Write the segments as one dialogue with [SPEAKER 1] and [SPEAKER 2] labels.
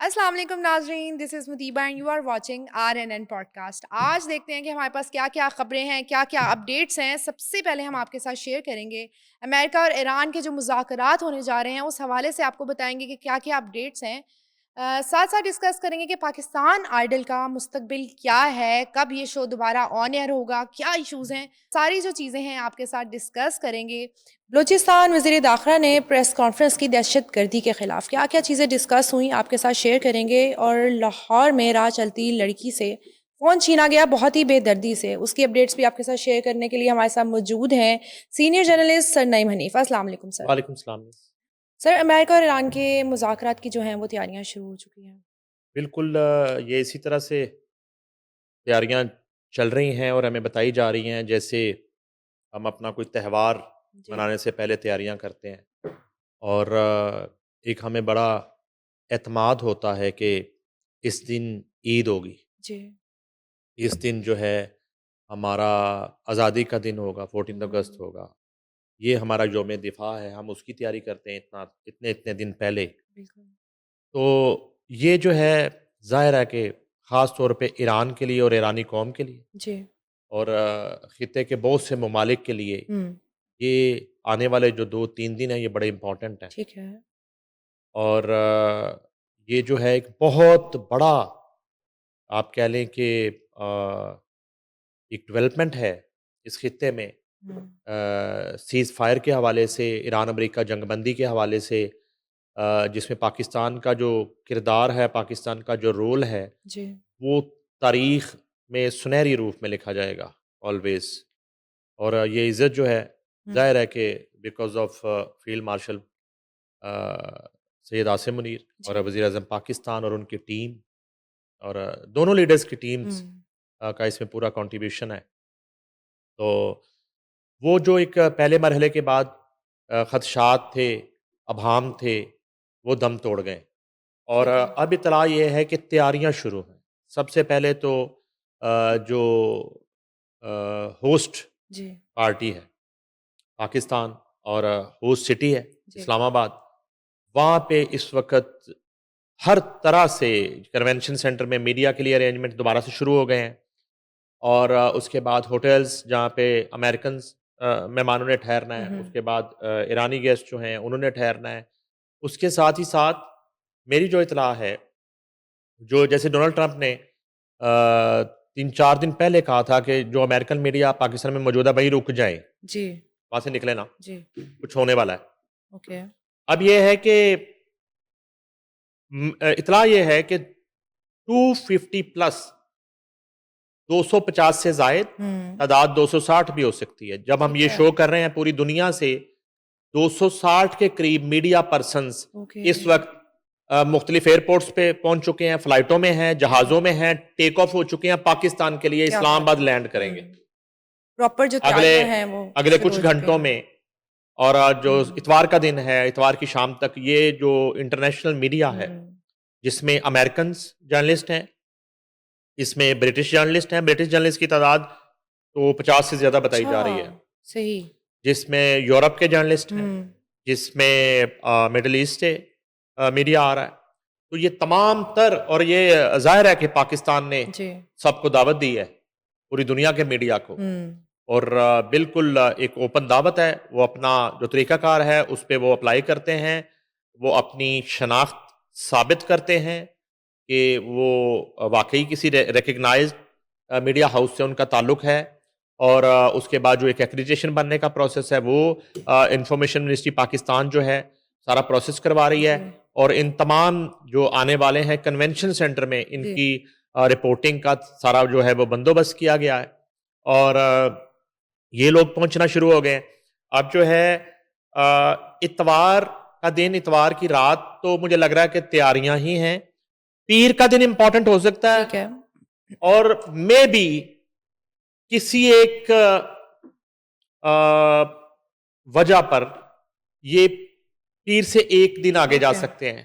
[SPEAKER 1] अस्सलाम वालेकुम नाजरीन, this is Mutiba and you are watching RNN podcast. आज देखते हैं कि हमारे पास क्या-क्या खबरें हैं, क्या-क्या अपडेट्स हैं। सबसे पहले हम आपके साथ शेयर करेंगे अमेरिका और ईरान के जो मुज़ाकरात होने जा रहे हैं, उस हवाले से आपको बताएँगे कि क्या-क्या अपडेट्स हैं। साथ-साथ डिस्कस करेंगे कि पाकिस्तान आइडल का मुस्तकबिल क्या है, कब ये शो दोबारा ऑन एयर होगा, क्या इश्यूज़ हैं, सारी जो चीज़ें हैं आपके साथ डिस्कस करेंगे। बलूचिस्तान वज़ीर दाखिला ने प्रेस कॉन्फ्रेंस की दहशतगर्दी के खिलाफ क्या-क्या चीज़ें डिस्कस हुई आपके साथ शेयर करेंगे और लाहौर में राह चलती लड़की से फ़ोन छीना गया बहुत ही बेदर्दी से, उसकी अपडेट्स भी आपके साथ शेयर करने के लिए हमारे साथ मौजूद हैं senior journalist sir Naeem Hanif. अस्सलाम वालेकुम सर।
[SPEAKER 2] वालेकुम सलाम।
[SPEAKER 1] सर, अमेरिका और ईरान के मुज़ाकरात की जो हैं वो तैयारियाँ शुरू हो चुकी हैं।
[SPEAKER 2] बिल्कुल ये इसी तरह से तैयारियां चल रही हैं और हमें बताई जा रही हैं जैसे हम अपना कोई त्यौहार
[SPEAKER 1] जी,
[SPEAKER 2] मनाने से पहले तैयारियां करते हैं और एक हमें बड़ा एतमाद होता है कि इस दिन ईद होगी,
[SPEAKER 1] जी।
[SPEAKER 2] इस दिन जो है हमारा आज़ादी का दिन होगा, 14 अगस्त
[SPEAKER 1] हुँ,
[SPEAKER 2] होगा। ये हमारा यौम दिफा है, हम उसकी तैयारी करते हैं इतने इतने दिन पहले।
[SPEAKER 1] बिल्कुल।
[SPEAKER 2] तो ये जो है ज़ाहिर है कि ख़ास तौर पे ईरान के लिए और ईरानी कौम के लिए
[SPEAKER 1] जी।
[SPEAKER 2] और ख़ित्ते के बहुत से ममालिक के लिए
[SPEAKER 1] हुँ,
[SPEAKER 2] ये आने वाले जो 2-3 दिन हैं ये बड़े इम्पोर्टेंट हैं।
[SPEAKER 1] ठीक है।
[SPEAKER 2] और ये जो है एक बहुत बड़ा आप कह लें कि एक डेवलपमेंट है इस ख़ित्ते में,
[SPEAKER 1] हुँ,
[SPEAKER 2] सीज़ फायर के हवाले से, ईरान-अमेरिका जंगबंदी के हवाले से, जिसमें पाकिस्तान का जो किरदार है, पाकिस्तान का जो रोल है,
[SPEAKER 1] जी।
[SPEAKER 2] वो तारीख़ में सुनहरी रूप में लिखा जाएगा ऑलवेज़। और ये इज़्ज़त जो है,
[SPEAKER 1] हुँ,
[SPEAKER 2] ज़ाहिर है कि because of field marshal Syed Asim Munir और
[SPEAKER 1] जी।
[SPEAKER 2] वज़ीर-ए-आज़म पाकिस्तान और उनकी टीम और दोनों लीडर्स की
[SPEAKER 1] हुँ,
[SPEAKER 2] टीम्स का इसमें पूरा कंट्रीब्यूशन है। तो वो जो एक पहले मरहले के बाद ख़दशात थे, अभाम थे, वो दम तोड़ गए और
[SPEAKER 1] ठीक है।
[SPEAKER 2] अब इत्तला ये है कि तैयारियाँ शुरू हैं। सबसे पहले तो जो होस्ट
[SPEAKER 1] जी,
[SPEAKER 2] पार्टी है, पाकिस्तान और होस्ट सिटी है,
[SPEAKER 1] जी।
[SPEAKER 2] इस्लामाबाद, वहाँ पे इस वक़्त हर तरह से कन्वेंशन सेंटर में मीडिया के लिए अरेंजमेंट दोबारा से शुरू हो गए हैं। और उसके बाद होटल्स जहाँ पे अमेरिकन्स मेहमानों ने ठहरना
[SPEAKER 1] हुँ,
[SPEAKER 2] है,
[SPEAKER 1] हुँ।
[SPEAKER 2] उसके बाद ईरानी गेस्ट जो हैं उन्होंने ठहरना है। उसके साथ ही साथ मेरी जो इत्तला है, जो जैसे डोनाल्ड ट्रंप ने 3-4 दिन पहले कहा था कि जो अमेरिकन मीडिया पाकिस्तान में मौजूद है वहीं रुक जाए,
[SPEAKER 1] जी,
[SPEAKER 2] वहाँ से निकले ना,
[SPEAKER 1] जी।
[SPEAKER 2] कुछ होने वाला है।
[SPEAKER 1] ओके।
[SPEAKER 2] अब ये है कि इत्तला ये है कि 250 प्लस 250 से ज़ायद,
[SPEAKER 1] हुँ,
[SPEAKER 2] तादाद 260 भी हो सकती है। जब हम
[SPEAKER 1] ठीक
[SPEAKER 2] ये
[SPEAKER 1] है।
[SPEAKER 2] शो कर रहे हैं पूरी दुनिया से 260 के करीब मीडिया पर्सन्स
[SPEAKER 1] ओके।
[SPEAKER 2] इस वक़्त मुख्तलिफ एयरपोर्ट्स पे पहुँच चुके हैं, फ़्लाइटों में हैं,
[SPEAKER 1] जी,
[SPEAKER 2] जहाज़ों में हैं, टेक ऑफ हो चुके हैं, पाकिस्तान के लिए
[SPEAKER 1] क्या बात
[SPEAKER 2] इस्लामाबाद
[SPEAKER 1] है।
[SPEAKER 2] लैंड करेंगे।
[SPEAKER 1] हुँ, प्रॉपर जो
[SPEAKER 2] अगले
[SPEAKER 1] तैयारियाँ हैं वो
[SPEAKER 2] अगले
[SPEAKER 1] शुरू
[SPEAKER 2] कुछ
[SPEAKER 1] हो चुके
[SPEAKER 2] घंटों
[SPEAKER 1] हैं।
[SPEAKER 2] में और जो
[SPEAKER 1] हुँ,
[SPEAKER 2] इतवार का दिन है, इतवार की शाम तक ये जो इंटरनेशनल मीडिया है,
[SPEAKER 1] हुँ।
[SPEAKER 2] जिसमें अमेरिकन्स जर्नलिस्ट हैं, इसमें ब्रिटिश जर्नलिस्ट हैं, ब्रिटिश जर्नलिस्ट की तादाद तो 50 से ज़्यादा बताई
[SPEAKER 1] अच्छा,
[SPEAKER 2] जा रही है।
[SPEAKER 1] सही।
[SPEAKER 2] जिसमें यूरोप के जर्नलिस्ट हैं,
[SPEAKER 1] हुँ,
[SPEAKER 2] जिसमें मिडल ईस्ट से मीडिया आ रहा है। तो ये तमाम तर और ये ज़ाहिर है कि पाकिस्तान ने
[SPEAKER 1] जी।
[SPEAKER 2] सबको दावत दी है, पूरी दुनिया के मीडिया को
[SPEAKER 1] हुँ,
[SPEAKER 2] और बिल्कुल एक ओपन दावत है। वो अपना जो तरीक़ाकार है, उस पे वो अप्लाई करते हैं। वो अपनी शनाख्त साबित करते हैं कि वो वाक़ई किसी रिकॉग्नाइज़्ड मीडिया हाउस से उनका ताल्लुक है और उसके बाद जो एक एक्रीडिटेशन बनने का प्रोसेस है वो इंफॉर्मेशन मिनिस्ट्री पाकिस्तान जो है सारा प्रोसेस करवा रही है
[SPEAKER 1] जी,
[SPEAKER 2] और इन तमाम जो आने वाले हैं कन्वेंशन सेंटर में
[SPEAKER 1] जी।
[SPEAKER 2] इनकी रिपोर्टिंग का सारा जो है वो बंदोबस्त किया गया है और ये लोग पहुंचना शुरू हो गए हैं। अब जो है इतवार का दिन, इतवार की रात तो मुझे लग रहा है कि तैयारियां ही हैं। पीर का दिन इंपॉर्टेंट हो सकता है
[SPEAKER 1] ठीक है।
[SPEAKER 2] और मे बी किसी एक वजह पर ये पीर से एक दिन आगे जा
[SPEAKER 1] ओके,
[SPEAKER 2] सकते हैं।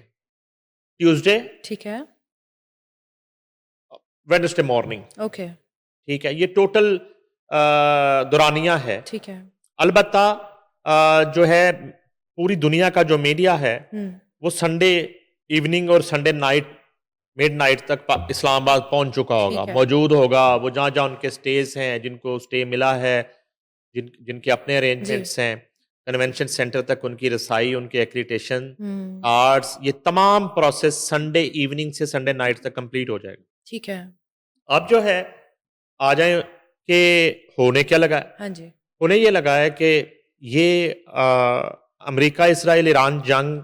[SPEAKER 2] ट्यूसडे,
[SPEAKER 1] ठीक है।
[SPEAKER 2] वेडनेसडे मॉर्निंग,
[SPEAKER 1] ओके,
[SPEAKER 2] ठीक है? ये टोटल दौरानिया है।
[SPEAKER 1] ठीक है।
[SPEAKER 2] अलबत्ता जो है पूरी दुनिया का जो मीडिया है,
[SPEAKER 1] हुँ,
[SPEAKER 2] वो संडे इवनिंग और संडे नाइट मिडनाइट तक इस्लामाबाद पहुंच चुका होगा,
[SPEAKER 1] ठीक है।
[SPEAKER 2] मौजूद होगा। वो जहाँ जहाँ उनके स्टेज हैं, जिनको स्टे मिला है, जिनके अपने
[SPEAKER 1] जी।
[SPEAKER 2] अरेंजमेंट्स हैं, कन्वेंशन सेंटर तक उनकी रसाई, उनके एक्रीटेशन,
[SPEAKER 1] हुँ,
[SPEAKER 2] कार्ड्स, ये तमाम प्रोसेस संडे इवनिंग से संडे नाइट तक कंप्लीट हो जाएगा।
[SPEAKER 1] ठीक है।
[SPEAKER 2] अब जो है आ जाए कि होने क्या लगा है?
[SPEAKER 1] हाँ जी।
[SPEAKER 2] होने ये लगा है कि ये अमेरिका इसराइल ईरान जंग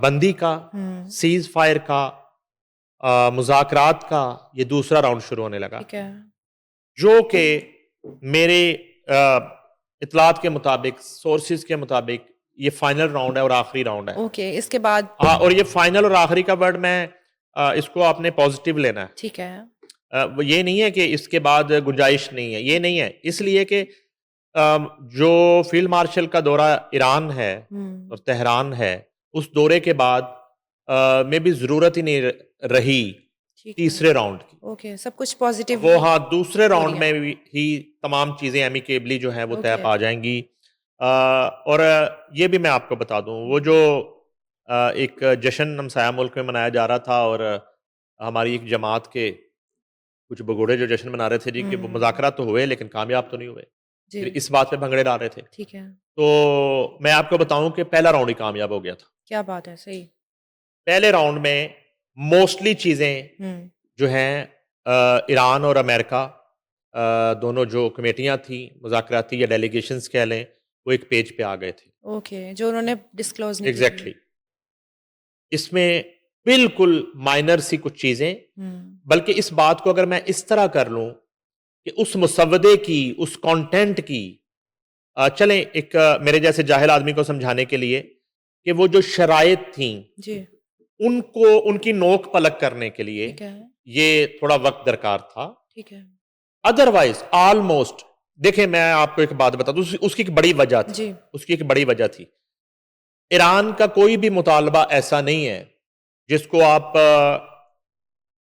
[SPEAKER 2] बंदी का,
[SPEAKER 1] हुँ,
[SPEAKER 2] सीज फायर का, मुज़ाकरात का ये दूसरा राउंड शुरू होने लगा,
[SPEAKER 1] ठीक है।
[SPEAKER 2] जो कि मेरे इत्तलात के मुताबिक, सोर्सेज के मुताबिक ये फाइनल राउंड है और आखिरी राउंड है।
[SPEAKER 1] ओके, इसके बाद
[SPEAKER 2] हाँ, और ये फाइनल और आखिरी का वर्ड मैं इसको आपने पॉजिटिव लेना है।
[SPEAKER 1] ठीक है।
[SPEAKER 2] वो ये नहीं है कि इसके बाद गुंजाइश नहीं है, ये नहीं है। इसलिए कि जो फील्ड मार्शल का दौरा ईरान है
[SPEAKER 1] हुँ,
[SPEAKER 2] और तेहरान है, उस दौरे के बाद में भी ज़रूरत ही नहीं रही
[SPEAKER 1] ठीक है।
[SPEAKER 2] तीसरे राउंड की।
[SPEAKER 1] ओके, सब कुछ पॉज़िटिव
[SPEAKER 2] वो हाँ, दूसरे
[SPEAKER 1] हो
[SPEAKER 2] राउंड
[SPEAKER 1] रही है।
[SPEAKER 2] में भी ही तमाम चीज़ें एमिकेबली जो हैं वो तय
[SPEAKER 1] ओके।
[SPEAKER 2] पा जाएँगी। और ये भी मैं आपको बता दूँ, वो जो एक जश्न हमसाया मुल्क में मनाया जा रहा था और हमारी एक जमात के कुछ भगोड़े जो जश्न मना रहे थे जी, कि वो
[SPEAKER 1] हुँ,
[SPEAKER 2] मुज़ाकरात तो हुए लेकिन कामयाब तो नहीं हुए।
[SPEAKER 1] जी,
[SPEAKER 2] फिर इस बात पे भंगड़े डाल रहे थे।
[SPEAKER 1] ठीक है।
[SPEAKER 2] तो मैं आपको बताऊँ कि पहला राउंड ही कामयाब हो गया था।
[SPEAKER 1] क्या बात है, सही।
[SPEAKER 2] पहले राउंड में मोस्टली चीज़ें
[SPEAKER 1] हुँ,
[SPEAKER 2] जो हैं ईरान और अमेरिका दोनों जो कमेटियाँ थी, मुज़ाकराती या डेलीगेशंस कह लें, वो एक पेज पे आ गए थे।
[SPEAKER 1] ओके, जो उन्होंने डिस्क्लोज़ नहीं की थी।
[SPEAKER 2] एग्ज़ैक्टली। इसमें बिल्कुल माइनर सी कुछ चीज़ें,
[SPEAKER 1] हुँ,
[SPEAKER 2] बल्कि इस बात को अगर मैं इस तरह कर लूँ कि उस मुसव्वदे की, उस कंटेंट की चलें एक मेरे जैसे जाहिल आदमी को समझाने के लिए कि वो जो शराइत थीं,
[SPEAKER 1] जी,
[SPEAKER 2] उनको उनकी नोक पलक करने के लिए
[SPEAKER 1] ठीक है,
[SPEAKER 2] ये थोड़ा वक़्त दरकार था।
[SPEAKER 1] ठीक है।
[SPEAKER 2] अदरवाइज़ ऑलमोस्ट देखिए मैं आपको एक बात बता दूँ उसकी एक बड़ी वजह थी।
[SPEAKER 1] जी,
[SPEAKER 2] उसकी एक बड़ी वजह थी। ईरान का कोई भी मुतालबा ऐसा नहीं है जिसको आप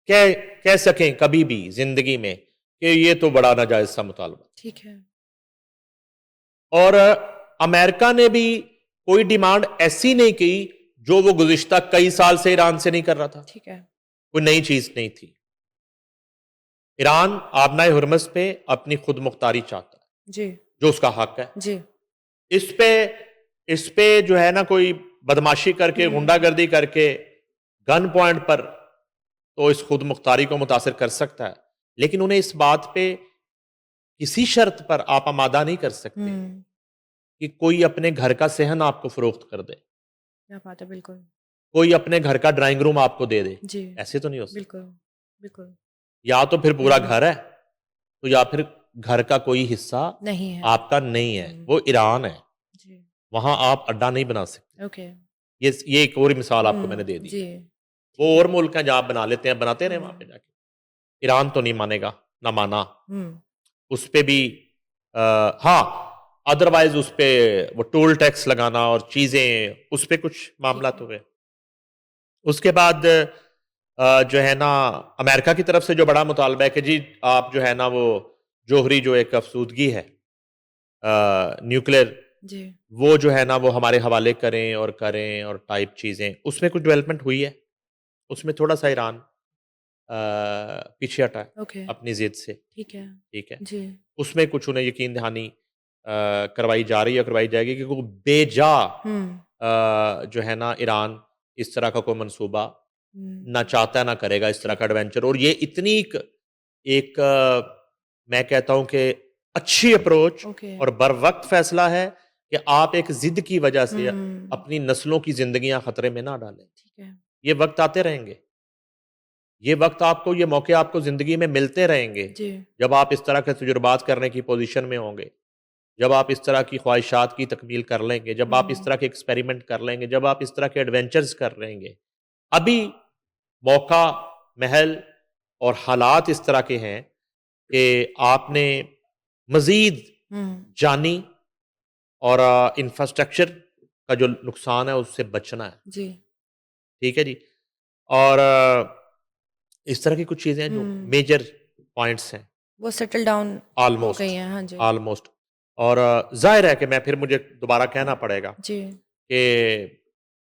[SPEAKER 2] कह कह सकें कभी भी ज़िंदगी में कि ये तो बड़ा नाजायज़ सा मुतालबा।
[SPEAKER 1] ठीक है।
[SPEAKER 2] और अमेरिका ने भी कोई डिमांड ऐसी नहीं की जो वो गुज़िश्ता कई साल से ईरान से नहीं कर रहा था।
[SPEAKER 1] ठीक है।
[SPEAKER 2] कोई नई चीज़ नहीं थी। ईरान आबनाए हुर्मस पे अपनी खुद मुख्तारी चाहता है,
[SPEAKER 1] जी,
[SPEAKER 2] जो उसका हक है।
[SPEAKER 1] जी।
[SPEAKER 2] इस पे इस पे जो है ना कोई बदमाशी करके,
[SPEAKER 1] हुँ,
[SPEAKER 2] गुंडागर्दी करके, गन पॉइंट पर तो इस खुद मुख्तारी को मुतासिर कर सकता है। लेकिन उन्हें इस बात पे किसी शर्त पर आप आमादा नहीं कर सकते
[SPEAKER 1] हुँ,
[SPEAKER 2] कि कोई अपने घर का सेहन आपको फ़रोख्त कर दे,
[SPEAKER 1] क्या बात है, बिल्कुल।
[SPEAKER 2] कोई अपने घर का ड्राइंग रूम आपको दे दे।
[SPEAKER 1] जी,
[SPEAKER 2] ऐसे तो नहीं हो सकता।
[SPEAKER 1] बिल्कुल, बिल्कुल।
[SPEAKER 2] या तो फिर पूरा
[SPEAKER 1] हुँ,
[SPEAKER 2] घर है, तो या फिर घर का कोई हिस्सा
[SPEAKER 1] नहीं है।
[SPEAKER 2] आपका नहीं है।
[SPEAKER 1] हुँ,
[SPEAKER 2] वो ईरान है,
[SPEAKER 1] जी,
[SPEAKER 2] वहाँ आप अड्डा नहीं बना सकते।
[SPEAKER 1] ओके।
[SPEAKER 2] ये एक और मिसाल आपको मैंने
[SPEAKER 1] हुँ,
[SPEAKER 2] दे दी।
[SPEAKER 1] जी,
[SPEAKER 2] वो
[SPEAKER 1] ठीक है।
[SPEAKER 2] और मुल्क हैं जहाँ आप बना लेते हैं, बनाते रहें वहाँ पे
[SPEAKER 1] हुँ,
[SPEAKER 2] जाके। ईरान तो नहीं मानेगा, ना माना।
[SPEAKER 1] हुँ,
[SPEAKER 2] उस पे भी हाँ, अदरवाइज़ उस पे वो टोल टैक्स लगाना और चीज़ें, उस पे कुछ
[SPEAKER 1] ठीक
[SPEAKER 2] मामला
[SPEAKER 1] है।
[SPEAKER 2] तो हुए। उसके बाद जो है ना अमेरिका की तरफ से जो बड़ा मुतालबा है कि जी आप जो है ना वो जोहरी जो एक अफ़सूदगी है न्यूक्लियर,
[SPEAKER 1] जी,
[SPEAKER 2] वो जो है ना वो हमारे हवाले करें और टाइप चीज़ें। उसमें कुछ डेवलपमेंट हुई है। उसमें थोड़ा-सा ईरान पीछे हटा है
[SPEAKER 1] ओके,
[SPEAKER 2] अपनी ज़िद से,
[SPEAKER 1] ठीक है।
[SPEAKER 2] ठीक है।
[SPEAKER 1] जी,
[SPEAKER 2] उसमें कुछ उन्हें यकीन दहानी करवाई जा रही है, करवाई जाएगी क्योंकि वो बेजा
[SPEAKER 1] हुँ,
[SPEAKER 2] जो है ना ईरान इस तरह का कोई मंसूबा
[SPEAKER 1] हुँ,
[SPEAKER 2] ना चाहता है ना करेगा इस तरह
[SPEAKER 1] ठीक
[SPEAKER 2] का
[SPEAKER 1] है।
[SPEAKER 2] एडवेंचर। और ये इतनी एक मैं कहता हूँ कि अच्छी अप्रोच
[SPEAKER 1] ओके,
[SPEAKER 2] और बरवक्त फैसला है कि आप एक ज़िद की वजह से
[SPEAKER 1] हुँ,
[SPEAKER 2] अपनी नस्लों की ज़िंदगियाँ खतरे में ना डालें।
[SPEAKER 1] ठीक है।
[SPEAKER 2] ये वक़्त आते रहेंगे। ये वक़्त आपको, ये मौके आपको ज़िंदगी में मिलते रहेंगे,
[SPEAKER 1] जी,
[SPEAKER 2] जब आप इस तरह के तजुर्बात करने की पोज़ीशन में होंगे, जब आप इस तरह की ख्वाहिशात की तकमील कर लेंगे, जब आप इस
[SPEAKER 1] हुँ,
[SPEAKER 2] तरह के एक्सपेरिमेंट कर लेंगे, जब आप इस तरह के एडवेंचर्स कर लेंगे। अभी मौका, महल और हालात इस तरह के हैं कि आपने मज़ीद
[SPEAKER 1] हुँ,
[SPEAKER 2] जानी और इंफ्रास्ट्रक्चर का जो नुकसान है, उससे बचना है।
[SPEAKER 1] जी,
[SPEAKER 2] ठीक है जी? और इस तरह की कुछ चीज़ें हैं जो
[SPEAKER 1] हुँ,
[SPEAKER 2] मेजर पॉइंट्स हैं।
[SPEAKER 1] वो सेटल डाउन हो
[SPEAKER 2] ऑलमोस्ट,
[SPEAKER 1] गई हैं, हाँ जी।
[SPEAKER 2] ऑलमोस्ट। और ज़ाहिर है कि मैं फिर मुझे दोबारा कहना पड़ेगा
[SPEAKER 1] जी,
[SPEAKER 2] कि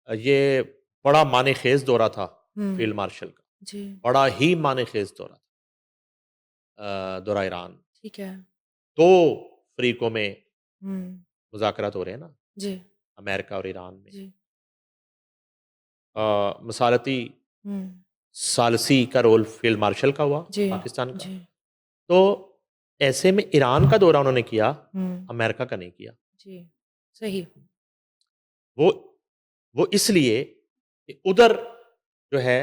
[SPEAKER 2] ये बड़ा माने खेज़ दौरा था।
[SPEAKER 1] हुँ,
[SPEAKER 2] फील्ड मार्शल का।
[SPEAKER 1] जी,
[SPEAKER 2] बड़ा ही माने-खेज़ दौरा था दौरा ईरान।
[SPEAKER 1] ठीक है।
[SPEAKER 2] 2 फ़रीकों में
[SPEAKER 1] हुँ,
[SPEAKER 2] मुज़ाकरात हो रहे हैं ना,
[SPEAKER 1] जी,
[SPEAKER 2] अमेरिका और ईरान में।
[SPEAKER 1] जी,
[SPEAKER 2] मसालती
[SPEAKER 1] हुँ,
[SPEAKER 2] सालसी का रोल फील्ड मार्शल का हुआ,
[SPEAKER 1] जी,
[SPEAKER 2] पाकिस्तान का।
[SPEAKER 1] जी,
[SPEAKER 2] तो ऐसे में ईरान का दौरा उन्होंने किया,
[SPEAKER 1] हुँ,
[SPEAKER 2] अमेरिका का नहीं किया।
[SPEAKER 1] जी, सही।
[SPEAKER 2] वो वो इसलिए कि उधर जो है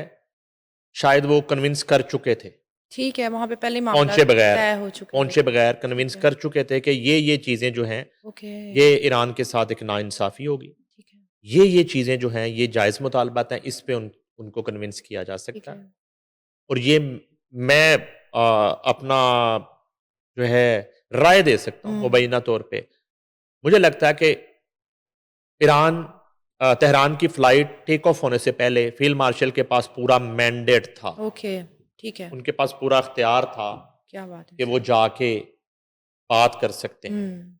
[SPEAKER 2] शायद वो कन्विंस कर चुके थे,
[SPEAKER 1] ठीक है, वहाँ पे पहले मामला
[SPEAKER 2] पहुँचे बगैर
[SPEAKER 1] तय हो चुके थे।
[SPEAKER 2] पहुँचे बगैर
[SPEAKER 1] ठीक
[SPEAKER 2] कन्विंस
[SPEAKER 1] है,
[SPEAKER 2] कर चुके थे कि ये चीज़ें जो हैं,
[SPEAKER 1] ओके,
[SPEAKER 2] ये ईरान के साथ एक नाइंसाफ़ी होगी।
[SPEAKER 1] ठीक है,
[SPEAKER 2] ये चीज़ें जो हैं, ये जायज़ मुतालबात हैं, इस पे उनको कन्विंस किया जा
[SPEAKER 1] ठीक
[SPEAKER 2] सकता
[SPEAKER 1] है।
[SPEAKER 2] है। और ये मैं अपना जो है राय दे सकता हूँ
[SPEAKER 1] हुँ,
[SPEAKER 2] मुबैना तौर पे। मुझे लगता है कि ईरान तेहरान की फ्लाइट टेक ऑफ होने से पहले फील्ड मार्शल के पास पूरा मैंडेट था।
[SPEAKER 1] ओके, ठीक है,
[SPEAKER 2] उनके पास पूरा इख्तियार था
[SPEAKER 1] क्या बात है,
[SPEAKER 2] कि वो
[SPEAKER 1] सही।
[SPEAKER 2] जाके बात कर सकते हैं
[SPEAKER 1] हुँ,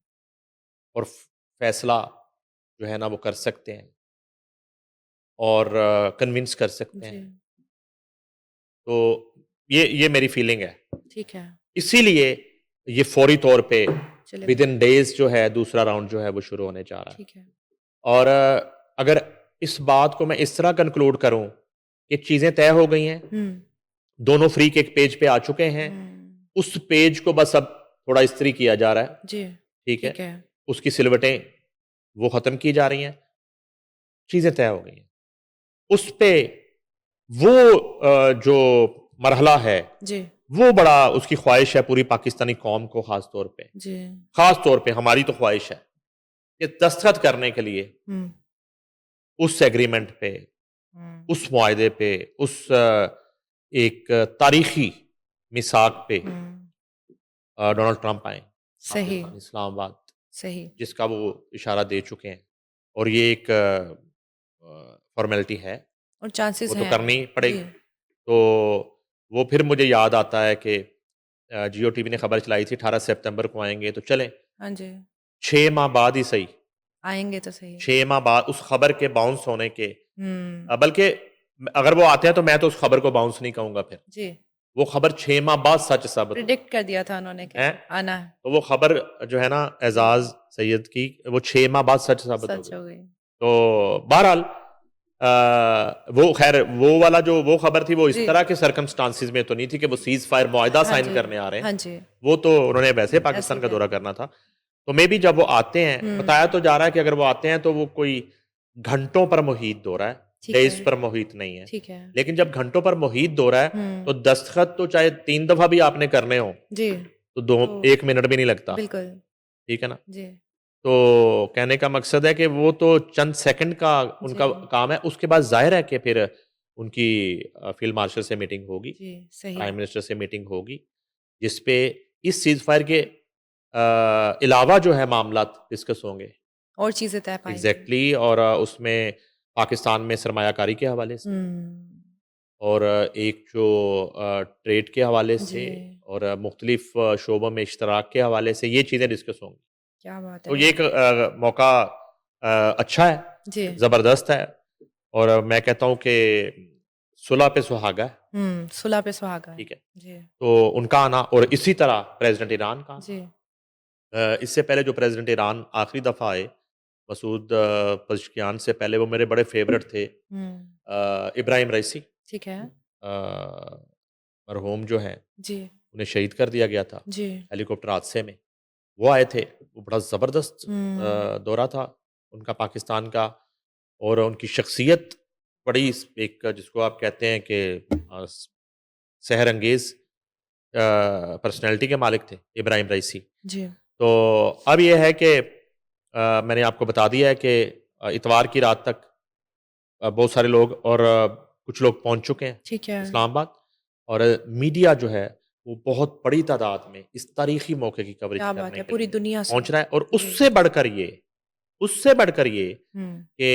[SPEAKER 2] और फैसला जो है ना वो कर सकते हैं और कन्विंस कर सकते
[SPEAKER 1] जी,
[SPEAKER 2] हैं। तो ये मेरी फीलिंग है।
[SPEAKER 1] ठीक है,
[SPEAKER 2] इसीलिए ये फौरी तौर पे
[SPEAKER 1] चले
[SPEAKER 2] विद इन डेज़ जो है दूसरा राउंड जो है वो शुरू होने जा रहा है।
[SPEAKER 1] ठीक है।
[SPEAKER 2] और अगर इस बात को मैं इस तरह कंक्लूड करूँ कि चीज़ें तय हो गई हैं,
[SPEAKER 1] हुँ,
[SPEAKER 2] दोनों फ्रीक एक पेज पे आ चुके हैं,
[SPEAKER 1] हुँ,
[SPEAKER 2] उस पेज को बस अब थोड़ा इस्त्री किया जा रहा है,
[SPEAKER 1] जी,
[SPEAKER 2] ठीक है?
[SPEAKER 1] ठीक है,
[SPEAKER 2] उसकी सिलवटें वो ख़त्म की जा रही हैं, चीज़ें तय हो गई हैं। उस पे वो जो मरहला है,
[SPEAKER 1] जी,
[SPEAKER 2] वो बड़ा उसकी ख्वाहिश है पूरी पाकिस्तानी कौम को ख़ास तौर पे।
[SPEAKER 1] जी,
[SPEAKER 2] ख़ास तौर पे हमारी तो ख्वाहिश है कि दस्तखत करने के लिए
[SPEAKER 1] हुँ,
[SPEAKER 2] उस एग्रीमेंट पे,
[SPEAKER 1] हुँ,
[SPEAKER 2] उस मुआहदे पे, उस एक तारीख़ी मिसाक पे
[SPEAKER 1] हुँ,
[SPEAKER 2] डोनाल्ड ट्रंप आए,
[SPEAKER 1] सही,
[SPEAKER 2] पाकिस्तान, इस्लामाबाद,
[SPEAKER 1] सही
[SPEAKER 2] जिसका वो इशारा दे चुके हैं और ये एक फ़ॉर्मेलिटी है,
[SPEAKER 1] और चांसेस
[SPEAKER 2] वो तो
[SPEAKER 1] हैं।
[SPEAKER 2] करनी ही पड़ेगी।
[SPEAKER 1] जी,
[SPEAKER 2] तो वो फिर मुझे याद आता है कि जियो टीवी ने खबर चलाई थी 18 सितंबर को आएँगे, तो चलें,
[SPEAKER 1] हाँ जी,
[SPEAKER 2] 6 माह बाद ही सही,
[SPEAKER 1] आएँगे तो सही।
[SPEAKER 2] 6 माह बाद उस खबर के बाउंस होने के
[SPEAKER 1] हुँ,
[SPEAKER 2] बल्कि अगर वो आते हैं तो मैं तो उस खबर को बाउंस नहीं कहूँगा फिर।
[SPEAKER 1] जी,
[SPEAKER 2] वो खबर 6 माह बाद सच साबित हुई,
[SPEAKER 1] प्रिडिक्ट कर दिया था उन्होंने कि
[SPEAKER 2] हैं?
[SPEAKER 1] आना है।
[SPEAKER 2] तो वो खबर जो है ना
[SPEAKER 1] जी,
[SPEAKER 2] एजाज सैयद की वो 6 माह बाद सच साबित हो
[SPEAKER 1] सच
[SPEAKER 2] गई।
[SPEAKER 1] हो गई।
[SPEAKER 2] तो बहरहाल वो खैर वो वाला जो वो खबर थी वो इस
[SPEAKER 1] जी,
[SPEAKER 2] तरह के सर्कमस्टांसिस में तो नहीं थी कि वो सीज़ फायर मुआहदा
[SPEAKER 1] हाँ
[SPEAKER 2] साइन
[SPEAKER 1] जी,
[SPEAKER 2] करने आ रहे हैं।
[SPEAKER 1] हाँ जी,
[SPEAKER 2] वो तो उन्होंने वैसे
[SPEAKER 1] ऐसे
[SPEAKER 2] पाकिस्तान
[SPEAKER 1] ही
[SPEAKER 2] का
[SPEAKER 1] गए
[SPEAKER 2] दौरा
[SPEAKER 1] थे।
[SPEAKER 2] करना था। तो मे बी जब वो आते हैं,
[SPEAKER 1] हुँ,
[SPEAKER 2] बताया तो जा रहा है कि अगर वो आते हैं तो वो कोई घंटों पर मुहित दौरा है,
[SPEAKER 1] ठीक है,
[SPEAKER 2] डेज़ पर मुहित नहीं है।
[SPEAKER 1] ठीक है।
[SPEAKER 2] लेकिन जब घंटों पर मुहित दौरा है,
[SPEAKER 1] हुँ,
[SPEAKER 2] तो दस्तखत तो चाहे 3 दफ़ा भी आपने करने हों,
[SPEAKER 1] जी,
[SPEAKER 2] तो दो
[SPEAKER 1] तो
[SPEAKER 2] 1 मिनट भी नहीं लगता,
[SPEAKER 1] बिल्कुल,
[SPEAKER 2] ठीक है ना?
[SPEAKER 1] जी,
[SPEAKER 2] तो कहने का मकसद है कि वो तो चंद सेकंड का
[SPEAKER 1] जी,
[SPEAKER 2] उनका काम है, उसके बाद ज़ाहिर है कि फिर उनकी फील्ड मार्शल से मीटिंग होगी,
[SPEAKER 1] जी, सही
[SPEAKER 2] प्राइम मिनिस्टर से मीटिंग होगी, जिस पे इस सीज़ फायर के अलावा जो है मामलात डिस्कस होंगे।
[SPEAKER 1] और चीज़ें तय पाएँगी।
[SPEAKER 2] एग्ज़ैक्टली और उसमें पाकिस्तान में सरमायाकारी के हवाले से
[SPEAKER 1] हुँ,
[SPEAKER 2] और एक जो ट्रेड के हवाले
[SPEAKER 1] जी,
[SPEAKER 2] से और मुख्तलिफ शोबों में इश्तराक के हवाले से ये चीज़ें डिस्कस होंगी।
[SPEAKER 1] क्या बात
[SPEAKER 2] तो
[SPEAKER 1] है।
[SPEAKER 2] ये एक मौका अच्छा है,
[SPEAKER 1] जी,
[SPEAKER 2] ज़बरदस्त है और मैं कहता हूँ कि सुलह पे सुहागा है,
[SPEAKER 1] सुलह पे सुहागा है।
[SPEAKER 2] ठीक है?
[SPEAKER 1] जी,
[SPEAKER 2] तो उनका आना और इसी तरह प्रेज़िडेंट ईरान का आना।
[SPEAKER 1] जी,
[SPEAKER 2] इससे पहले जो प्रेज़िडेंट ईरान आखिरी दफ़ा आए, मसूद पज़ेश्कियान से पहले वो मेरे बड़े फ़ेवरेट थे
[SPEAKER 1] हुँ,
[SPEAKER 2] इब्राहिम रईसी
[SPEAKER 1] ठीक है।
[SPEAKER 2] अ, मरहूम जो हैं,
[SPEAKER 1] जी,
[SPEAKER 2] उन्हें शहीद कर दिया गया था
[SPEAKER 1] जी,
[SPEAKER 2] हेलीकॉप्टर हादसे में। वो आए थे, वो बड़ा ज़बरदस्त
[SPEAKER 1] हुँ,
[SPEAKER 2] दौरा था उनका पाकिस्तान का और उनकी शख्सियत बड़ी एक जिसको आप कहते हैं कि सहर अंगेज़ पर्सनैलिटी के मालिक थे इब्राहिम रईसी।
[SPEAKER 1] जी,
[SPEAKER 2] तो अब ये है कि मैंने आपको बता दिया है कि इतवार की रात तक बहुत सारे लोग और कुछ लोग पहुंच चुके हैं
[SPEAKER 1] ठीक है।
[SPEAKER 2] इस्लामाबाद और मीडिया जो है वो बहुत बड़ी तादाद में इस तारीखी मौके की कवरेज
[SPEAKER 1] क्या बात
[SPEAKER 2] करने
[SPEAKER 1] है,
[SPEAKER 2] के
[SPEAKER 1] पूरी
[SPEAKER 2] लिए
[SPEAKER 1] दुनिया से।
[SPEAKER 2] पहुंच रहा है और
[SPEAKER 1] जी,
[SPEAKER 2] उससे बढ़कर ये
[SPEAKER 1] हुँ,
[SPEAKER 2] कि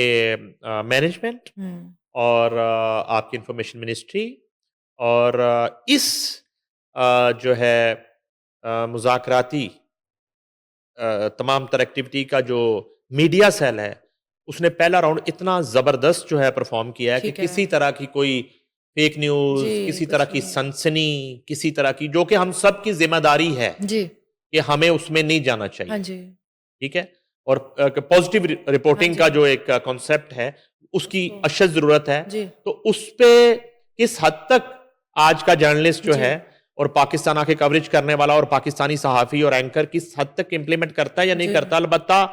[SPEAKER 2] मैनेजमेंट
[SPEAKER 1] हुँ,
[SPEAKER 2] और आपकी इंफॉर्मेशन मिनिस्ट्री और इस जो है मुज़ाकराती तमाम तर एक्टिविटी का जो मीडिया सेल है, उसने पहला राउंड इतना ज़बरदस्त जो है परफ़ॉर्म किया है कि
[SPEAKER 1] ठीक है।
[SPEAKER 2] किसी तरह की कोई फेक न्यूज़,
[SPEAKER 1] जी,
[SPEAKER 2] किसी तरह
[SPEAKER 1] कुछ
[SPEAKER 2] की
[SPEAKER 1] नहीं।
[SPEAKER 2] सनसनी, किसी तरह की, जो कि हम सब की ज़िम्मेदारी है
[SPEAKER 1] जी,
[SPEAKER 2] कि हमें उसमें नहीं जाना
[SPEAKER 1] हाँ
[SPEAKER 2] चाहिए,
[SPEAKER 1] जी,
[SPEAKER 2] ठीक है? और पॉज़िटिव
[SPEAKER 1] हाँ
[SPEAKER 2] रिपोर्टिंग
[SPEAKER 1] जी,
[SPEAKER 2] का जो एक कॉन्सेप्ट है, उसकी
[SPEAKER 1] उसको
[SPEAKER 2] अशद ज़रूरत है।
[SPEAKER 1] जी,
[SPEAKER 2] तो उस पे किस हद तक आज का जर्नलिस्ट जो
[SPEAKER 1] जी,
[SPEAKER 2] है और पाकिस्तान आके कवरेज करने वाला और पाकिस्तानी सहाफ़ी और एंकर किस हद तक इम्प्लीमेंट करता है या नहीं
[SPEAKER 1] जी,
[SPEAKER 2] करता? अलबत्ता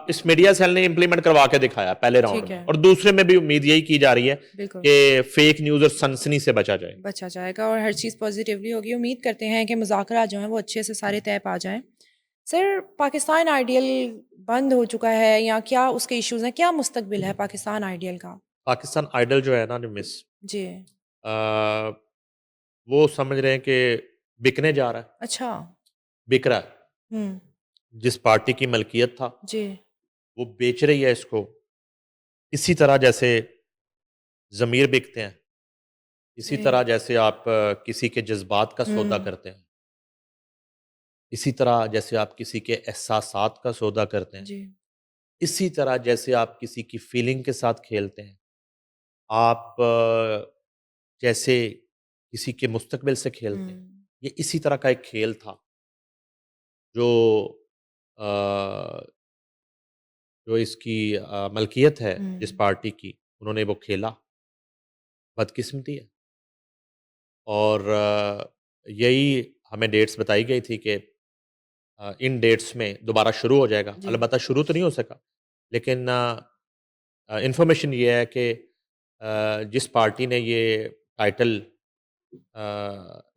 [SPEAKER 2] इस मीडिया सेल ने इम्प्लीमेंट करवा के दिखाया पहले राउंड
[SPEAKER 1] ठीक
[SPEAKER 2] में,
[SPEAKER 1] है,
[SPEAKER 2] और दूसरे में भी उम्मीद यही की जा रही है
[SPEAKER 1] बिल्कुल।
[SPEAKER 2] कि फेक न्यूज़ और सनसनी से बचा जाए।
[SPEAKER 1] बचा जाएगा और हर चीज़ पॉजिटिवली होगी। उम्मीद करते हैं कि मुज़ाकरात जो हैं वो अच्छे से सारे तय पा जाएँ। सर, पाकिस्तान आइडियल बंद हो चुका है या क्या उसके इश्यूज़ हैं? क्या मुस्तकबिल है पाकिस्तान आइडियल का?
[SPEAKER 2] पाकिस्तान आइडल जो है ना जो मिस,
[SPEAKER 1] जी,
[SPEAKER 2] अ, वो समझ रहे हैं कि बिकने जा रहा है,
[SPEAKER 1] अच्छा।
[SPEAKER 2] बिक रहा है।
[SPEAKER 1] हुँ,
[SPEAKER 2] जिस पार्टी की मलकियत था,
[SPEAKER 1] जी,
[SPEAKER 2] वो बेच रही है इसको। इसी तरह जैसे ज़मीर बिकते हैं, इसी
[SPEAKER 1] जी,
[SPEAKER 2] तरह जैसे आप किसी के जज़्बात का सौदा
[SPEAKER 1] हुँ,
[SPEAKER 2] करते हैं, इसी तरह जैसे आप किसी के एहसासात का सौदा करते हैं,
[SPEAKER 1] जी,
[SPEAKER 2] इसी तरह जैसे आप किसी की फीलिंग के साथ खेलते हैं, आप जैसे किसी के मुस्तकबिल से खेलते हैं।
[SPEAKER 1] हुँ,
[SPEAKER 2] ये इसी तरह का एक खेल था जो अ, जो इसकी मलकियत है जिस
[SPEAKER 1] हुँ,
[SPEAKER 2] पार्टी की, उन्होंने वो खेला। बदकिस्मती है। और यही हमें डेट्स बताई गई थी कि इन डेट्स में दोबारा शुरू हो जाएगा।
[SPEAKER 1] जी,
[SPEAKER 2] अलबत्ता शुरू तो नहीं हो सका, लेकिन इन्फॉर्मेशन ये है कि जिस पार्टी ने ये टाइटल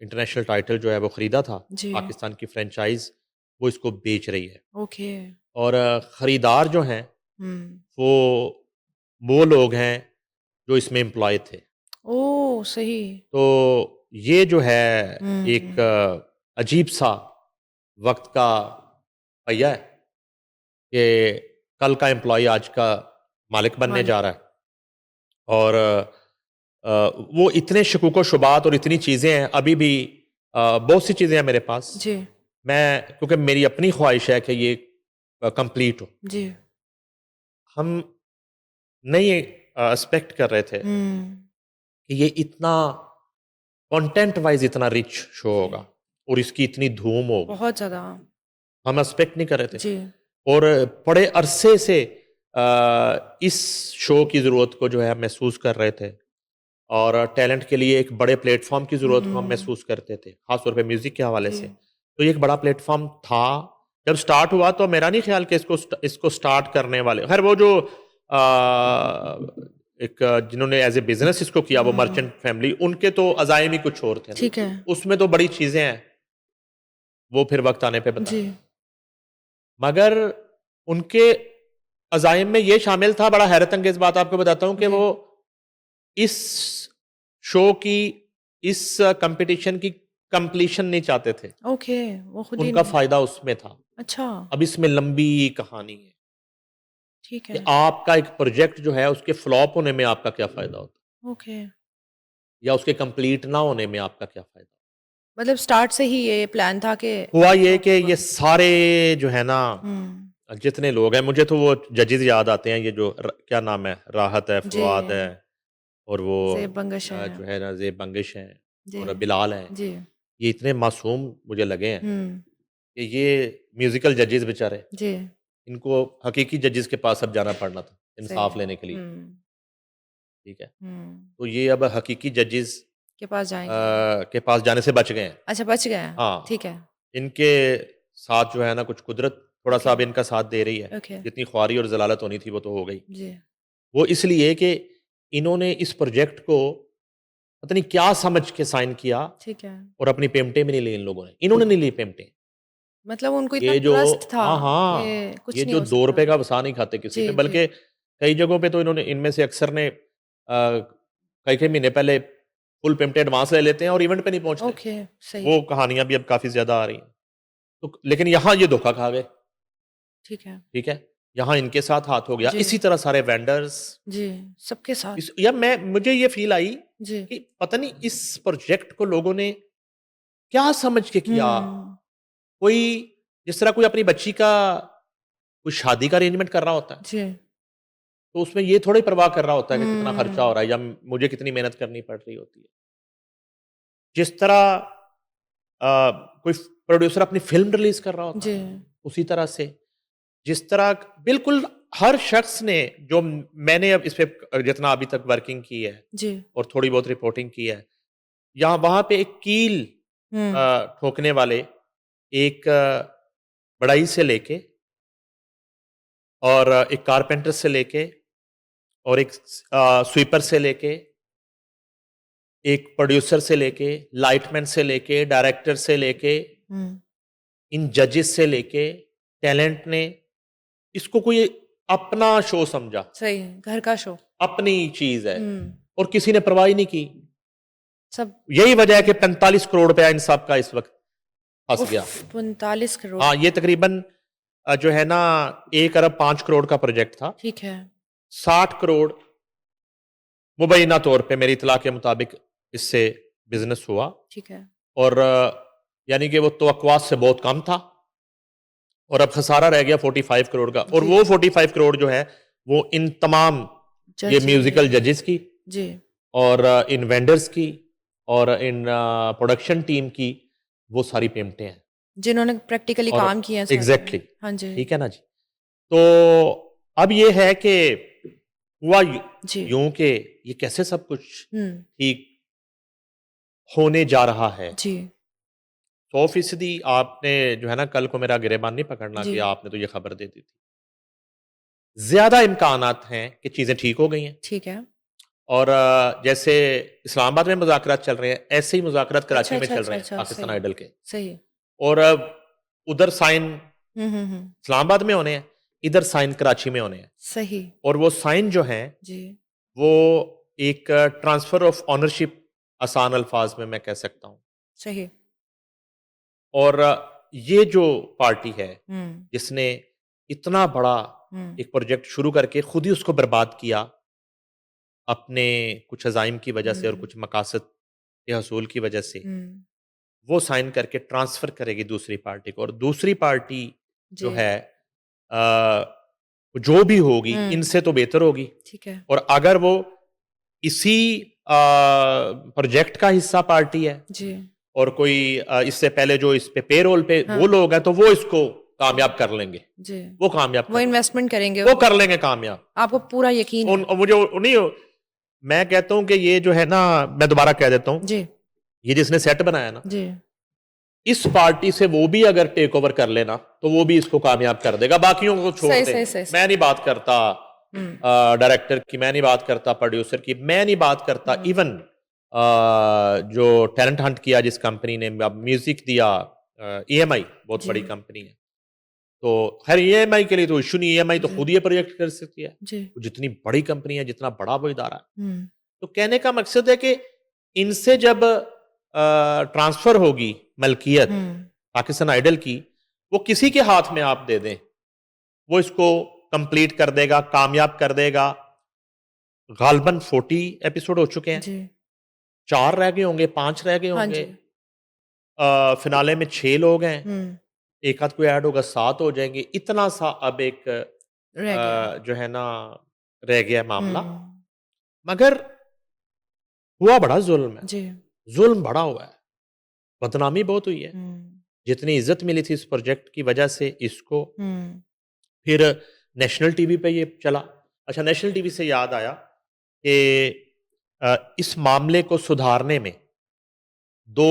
[SPEAKER 2] इंटरनेशनल टाइटल जो है वो ख़रीदा था,
[SPEAKER 1] जी,
[SPEAKER 2] पाकिस्तान की फ्रेंचाइज़, वो इसको बेच रही है।
[SPEAKER 1] ओके,
[SPEAKER 2] और ख़रीदार जो हैं,
[SPEAKER 1] हुँ,
[SPEAKER 2] वो वो लोग हैं जो इसमें एम्प्लॉय थे।
[SPEAKER 1] ओह! सही।
[SPEAKER 2] तो ये जो है
[SPEAKER 1] हुँ,
[SPEAKER 2] एक अजीब-सा वक़्त का पहिया है कि कल का एम्प्लॉयी आज का मालिक बनने
[SPEAKER 1] मालिक,
[SPEAKER 2] जा रहा है। और वो इतने शकूक-ओ-शुबात और इतनी चीज़ें हैं, अभी भी बहुत सी चीज़ें हैं मेरे पास।
[SPEAKER 1] जी,
[SPEAKER 2] मैं, क्योंकि मेरी अपनी ख़्वाहिश है कि ये कंप्लीट हो।
[SPEAKER 1] जी,
[SPEAKER 2] हम नहीं एक्सपेक्ट कर रहे थे
[SPEAKER 1] हुँ,
[SPEAKER 2] कि ये इतना कंटेंट वाइज़ इतना रिच शो
[SPEAKER 1] जी,
[SPEAKER 2] होगा और इसकी इतनी धूम होगी।
[SPEAKER 1] बहुत ज़्यादा,
[SPEAKER 2] हम एक्सपेक्ट नहीं कर रहे थे।
[SPEAKER 1] जी,
[SPEAKER 2] और बड़े अरसे से इस शो की ज़रूरत को जो है हम महसूस कर रहे थे, और टैलेंट के लिए एक बड़े प्लेटफ़ॉर्म की ज़रूरत को हम
[SPEAKER 1] हुँ,
[SPEAKER 2] महसूस करते थे, ख़ास तौर पे म्यूज़िक के हवाले
[SPEAKER 1] जी,
[SPEAKER 2] से। तो ये एक बड़ा प्लेटफ़ॉर्म था। जब स्टार्ट हुआ तो मेरा नहीं ख़्याल कि इसको स्टार्ट करने वाले, ख़ैर वो जो एक जिन्होंने एज़ ए बिज़नेस इसको किया, वो
[SPEAKER 1] हुँ,
[SPEAKER 2] मर्चेंट फैमिली, उनके तो अज़ाइम ही कुछ और थे ना।
[SPEAKER 1] ठीक है,
[SPEAKER 2] उसमें तो बड़ी चीज़ें हैं, वो फिर वक़्त आने पे
[SPEAKER 1] जी,
[SPEAKER 2] बताएँगे। मगर उनके अज़ाइम में ये शामिल था, बड़ा हैरत अंगेज़ बात आपको बताता हूँ, कि
[SPEAKER 1] जी,
[SPEAKER 2] वो इस शो की, इस कॉम्पिटिशन की कंप्लीशन नहीं चाहते थे।
[SPEAKER 1] ओके, वो खुद ही
[SPEAKER 2] उनका
[SPEAKER 1] नहीं
[SPEAKER 2] फ़ायदा उसमें था।
[SPEAKER 1] अच्छा,
[SPEAKER 2] अब इसमें लंबी कहानी है
[SPEAKER 1] ठीक
[SPEAKER 2] कि
[SPEAKER 1] है,
[SPEAKER 2] आपका एक प्रोजेक्ट जो है उसके फ्लॉप होने में आपका क्या फ़ायदा होता है?
[SPEAKER 1] ओके,
[SPEAKER 2] या उसके कंप्लीट ना होने में आपका क्या फ़ायदा?
[SPEAKER 1] मतलब स्टार्ट से ही ये प्लान था कि
[SPEAKER 2] हुआ ये
[SPEAKER 1] फ्लॉप
[SPEAKER 2] कि
[SPEAKER 1] होगा।
[SPEAKER 2] ये सारे जो है ना,
[SPEAKER 1] हुँ,
[SPEAKER 2] जितने लोग हैं, मुझे तो वो जजेस याद आते हैं, ये जो क्या नाम है, राहत है,
[SPEAKER 1] जी,
[SPEAKER 2] फवाद है, और वो
[SPEAKER 1] ज़ेब बंगश है,
[SPEAKER 2] जो है ना ज़ेब बंगिश हैं,
[SPEAKER 1] जी,
[SPEAKER 2] और बिलाल हैं।
[SPEAKER 1] जी,
[SPEAKER 2] ये इतने मासूम मुझे लगे हैं
[SPEAKER 1] हुँ,
[SPEAKER 2] कि ये म्यूज़िकल जजेस बेचारे,
[SPEAKER 1] जी,
[SPEAKER 2] इनको हकीकी जजेस के पास अब जाना पड़ना था,
[SPEAKER 1] सही
[SPEAKER 2] इंसाफ
[SPEAKER 1] है,
[SPEAKER 2] लेने के लिए,
[SPEAKER 1] हुँ,
[SPEAKER 2] ठीक है?
[SPEAKER 1] हुँ,
[SPEAKER 2] तो ये अब हकीकी जजेस
[SPEAKER 1] के पास जाएँगे।
[SPEAKER 2] के पास जाने से बच गए हैं।
[SPEAKER 1] अच्छा बच गए हैं,
[SPEAKER 2] हाँ,
[SPEAKER 1] ठीक है,
[SPEAKER 2] इनके साथ जो है ना कुछ कुदरत थोड़ा-सा
[SPEAKER 1] ओके,
[SPEAKER 2] अब इनका साथ दे रही है।
[SPEAKER 1] ओके,
[SPEAKER 2] जितनी ख्वारी और ज़लालत होनी थी वो तो हो गई।
[SPEAKER 1] जी,
[SPEAKER 2] वो इसलिए कि इन्होंने इस प्रोजेक्ट को पता नहीं क्या समझ के साइन किया,
[SPEAKER 1] ठीक है।
[SPEAKER 2] और अपनी पेमेंटें भी नहीं ली इन लोगों ने। इन्होंने नहीं ली पेमेंटें।
[SPEAKER 1] मतलब उनको इतना
[SPEAKER 2] ये जो,
[SPEAKER 1] ट्रस्ट था
[SPEAKER 2] हाँ, हाँ,
[SPEAKER 1] कि
[SPEAKER 2] ये
[SPEAKER 1] कुछ नहीं
[SPEAKER 2] जो
[SPEAKER 1] हो
[SPEAKER 2] ₹2
[SPEAKER 1] सकता।
[SPEAKER 2] का वसा नहीं खाते किसी पे,
[SPEAKER 1] जी, जी,
[SPEAKER 2] बल्कि कई जगहों पे तो इन्होंने, इनमें से अक्सर ने कई-कई महीने पहले फुल पेमेंट एडवांस ले लेते हैं और इवेंट पे नहीं पहुँचते।
[SPEAKER 1] ओके, सही,
[SPEAKER 2] वो कहानियाँ भी अब काफ़ी ज़्यादा आ रही हैं। तो लेकिन यहाँ ये धोखा खा गए,
[SPEAKER 1] ठीक है।
[SPEAKER 2] ठीक है? यहाँ इनके साथ हाथ हो गया।
[SPEAKER 1] जी,
[SPEAKER 2] इसी तरह सारे वेंडर्स,
[SPEAKER 1] जी, सबके साथ।
[SPEAKER 2] इस या मैं मुझे ये फ़ील आई
[SPEAKER 1] जी,
[SPEAKER 2] कि पता नहीं इस प्रोजेक्ट को लोगों ने क्या समझ के किया?
[SPEAKER 1] हुँ,
[SPEAKER 2] कोई, जिस तरह कोई अपनी बच्ची का कोई शादी का अरेंजमेंट कर रहा होता है।
[SPEAKER 1] जी,
[SPEAKER 2] तो उसमें ये थोड़ी परवाह कर रहा होता है कि कितना खर्चा हो
[SPEAKER 1] हम्म।
[SPEAKER 2] रहा है या मुझे कितनी मेहनत करनी पड़ रही होती है। जिस तरह कोई प्रोड्यूसर अपनी फ़िल्म रिलीज़ कर रहा होता
[SPEAKER 1] जी।
[SPEAKER 2] है, उसी तरह से जिस तरह बिल्कुल हर शख्स ने जो मैंने अब इस पे जितना अभी तक वर्किंग की है
[SPEAKER 1] जी।
[SPEAKER 2] और थोड़ी बहुत रिपोर्टिंग की है, यहाँ वहाँ पे एक कील
[SPEAKER 1] हुँ।
[SPEAKER 2] ठोकने वाले एक बढ़ई से लेके और एक कारपेंटर से लेके और एक स्वीपर से लेके, एक प्रोड्यूसर से लेके, लाइटमैन से लेके, डायरेक्टर से लेके,
[SPEAKER 1] हुँ।
[SPEAKER 2] इन जजेस से लेके, टैलेंट ने इसको कोई अपना शो समझा,
[SPEAKER 1] सही है, घर का शो।
[SPEAKER 2] अपनी चीज़ है
[SPEAKER 1] हुँ।
[SPEAKER 2] और किसी ने परवाह ही नहीं की।
[SPEAKER 1] सब
[SPEAKER 2] यही वजह है कि 45 करोड़ रुपया इन सब का इस वक़्त फँस
[SPEAKER 1] उफ़!
[SPEAKER 2] गया।
[SPEAKER 1] 45 करोड़।
[SPEAKER 2] हाँ, ये तकरीबन जो है ना 1 अरब 5 करोड़ का प्रोजेक्ट था।
[SPEAKER 1] ठीक है।
[SPEAKER 2] 60 करोड़ मुबैना तौर पे मेरी इत्तला के मुताबिक इससे बिज़नेस हुआ
[SPEAKER 1] ठीक है।
[SPEAKER 2] और यानी कि वो तवक्कुआत से बहुत कम था और अब खसारा रह गया 45 करोड़ का और
[SPEAKER 1] जी।
[SPEAKER 2] वो 45 करोड़ जो है, वो इन तमाम ये
[SPEAKER 1] जज
[SPEAKER 2] म्यूज़िकल जजेस की
[SPEAKER 1] जी।
[SPEAKER 2] और इन वेंडर्स की और इन प्रोडक्शन टीम की वो सारी पेमेंटें हैं
[SPEAKER 1] जिन्होंने प्रैक्टिकली
[SPEAKER 2] और
[SPEAKER 1] काम किए हैं सारे।
[SPEAKER 2] एग्ज़ैक्टली
[SPEAKER 1] हाँ जी।
[SPEAKER 2] ठीक है ना जी। तो अब ये है कि हुआ
[SPEAKER 1] जी।
[SPEAKER 2] यूँ कि ये कैसे सब कुछ
[SPEAKER 1] हुँ।
[SPEAKER 2] ठीक होने जा रहा है।
[SPEAKER 1] जी।
[SPEAKER 2] 100% आपने जो है ना कल को मेरा गिरेबान नहीं पकड़ना
[SPEAKER 1] जी।
[SPEAKER 2] कि आपने तो ये खबर दे दी थी। ज़्यादा इम्कानात हैं कि चीज़ें ठीक हो गई हैं
[SPEAKER 1] ठीक है।
[SPEAKER 2] और जैसे इस्लामाबाद में मुज़ाकरात चल रहे हैं, ऐसे ही मुज़ाकरात
[SPEAKER 1] अच्छा,
[SPEAKER 2] कराची में
[SPEAKER 1] अच्छा,
[SPEAKER 2] चल
[SPEAKER 1] अच्छा,
[SPEAKER 2] रहे हैं
[SPEAKER 1] अच्छा,
[SPEAKER 2] पाकिस्तान
[SPEAKER 1] सही,
[SPEAKER 2] आइडल के
[SPEAKER 1] सही।
[SPEAKER 2] और उधर साइन
[SPEAKER 1] हुँ, हुँ, हुँ।
[SPEAKER 2] इस्लामाबाद में होने हैं, इधर साइन कराची में होने हैं
[SPEAKER 1] सही।
[SPEAKER 2] और वो साइन जो हैं,
[SPEAKER 1] जी।
[SPEAKER 2] वो एक ट्रांसफ़र ऑफ ओनरशिप आसान अल्फाज में मैं कह सकता हूँ
[SPEAKER 1] सही।
[SPEAKER 2] और ये जो पार्टी है,
[SPEAKER 1] हुँ।
[SPEAKER 2] जिसने इतना बड़ा
[SPEAKER 1] हुँ।
[SPEAKER 2] एक प्रोजेक्ट शुरू करके खुद ही उसको बर्बाद किया, अपने कुछ अज़ाइम की वजह से और
[SPEAKER 1] हुँ।
[SPEAKER 2] कुछ मकासद के हसूल की वजह से,
[SPEAKER 1] हुँ।
[SPEAKER 2] वो साइन करके ट्रांसफ़र करेगी दूसरी पार्टी को और दूसरी पार्टी जो
[SPEAKER 1] जी।
[SPEAKER 2] है अ, जो भी होगी,
[SPEAKER 1] हुँ।
[SPEAKER 2] इनसे तो बेहतर होगी
[SPEAKER 1] ठीक है।
[SPEAKER 2] और अगर वो इसी प्रोजेक्ट का हिस्सा पार्टी है
[SPEAKER 1] जी।
[SPEAKER 2] और कोई इससे पहले जो इस पे पेरोल पे वो
[SPEAKER 1] हाँ।
[SPEAKER 2] लोग हैं, तो वो इसको कामयाब कर लेंगे।
[SPEAKER 1] जी।
[SPEAKER 2] वो कामयाब
[SPEAKER 1] वो
[SPEAKER 2] कर लेंगे।
[SPEAKER 1] इन्वेस्टमेंट करेंगे।
[SPEAKER 2] वो कर लेंगे कामयाब।
[SPEAKER 1] आपको पूरा यकीन है?
[SPEAKER 2] और मुझे नहीं मैं कहता हूँ कि ये जो है ना मैं दोबारा कह देता हूँ,
[SPEAKER 1] जी।
[SPEAKER 2] ये जिसने सेट बनाया ना,
[SPEAKER 1] जी।
[SPEAKER 2] इस पार्टी से वो भी अगर टेक ओवर कर लेना, तो वो भी इसको कामयाब कर देगा। बाकियों को छोड़
[SPEAKER 1] सही,
[SPEAKER 2] दें।
[SPEAKER 1] सही, सही, सही।
[SPEAKER 2] मैं नहीं बात करता
[SPEAKER 1] हुँ।
[SPEAKER 2] डायरेक्टर की, मैं नहीं बात करता प्रोड्यूसर की, मैं नहीं बात करता
[SPEAKER 1] हुँ।
[SPEAKER 2] इवन जो टैलेंट हंट किया जिस कंपनी ने अब म्यूजिक दिया ईएमआई बहुत
[SPEAKER 1] जी।
[SPEAKER 2] बड़ी कंपनी है। तो खैर ईएमआई के लिए तो इश्यू नहीं, ईएमआई तो
[SPEAKER 1] जी।
[SPEAKER 2] खुद ही ये प्रोजेक्ट कर सकती है।
[SPEAKER 1] जी।
[SPEAKER 2] वो जितनी बड़ी कंपनी है, जितना बड़ा वो इदारा है।
[SPEAKER 1] हुँ।
[SPEAKER 2] तो कहने का मकसद है कि इनसे जब ट्रांसफर होगी मलकियत
[SPEAKER 1] हुँ।
[SPEAKER 2] पाकिस्तान आइडल की, वो किसी के हाथ में आप दे दें, वो इसको कंप्लीट कर देगा, कामयाब कर देगा। गालबन 40 एपिसोड हो चुके हैं।
[SPEAKER 1] जी।
[SPEAKER 2] 4 रह गए होंगे, 5 रह गए
[SPEAKER 1] हाँ
[SPEAKER 2] होंगे।
[SPEAKER 1] जी।
[SPEAKER 2] फिनाले में 6 लोग हैं।
[SPEAKER 1] हुँ।
[SPEAKER 2] एक आध कोई ऐड होगा 7 हो जाएँगे। इतना सा अब एक
[SPEAKER 1] रह गया।
[SPEAKER 2] जो है ना रह गया मामला।
[SPEAKER 1] हुँ।
[SPEAKER 2] मगर हुआ बड़ा ज़ुल्म है।
[SPEAKER 1] जी।
[SPEAKER 2] ज़ुल्म बड़ा हुआ है। बदनामी बहुत हुई है।
[SPEAKER 1] हुँ।
[SPEAKER 2] जितनी इज़्ज़त मिली थी इस प्रोजेक्ट की वजह से इसको,
[SPEAKER 1] हुँ।
[SPEAKER 2] फिर नेशनल टीवी पे ये चला। अच्छा नेशनल टीवी से याद आया कि इस मामले को सुधारने में 2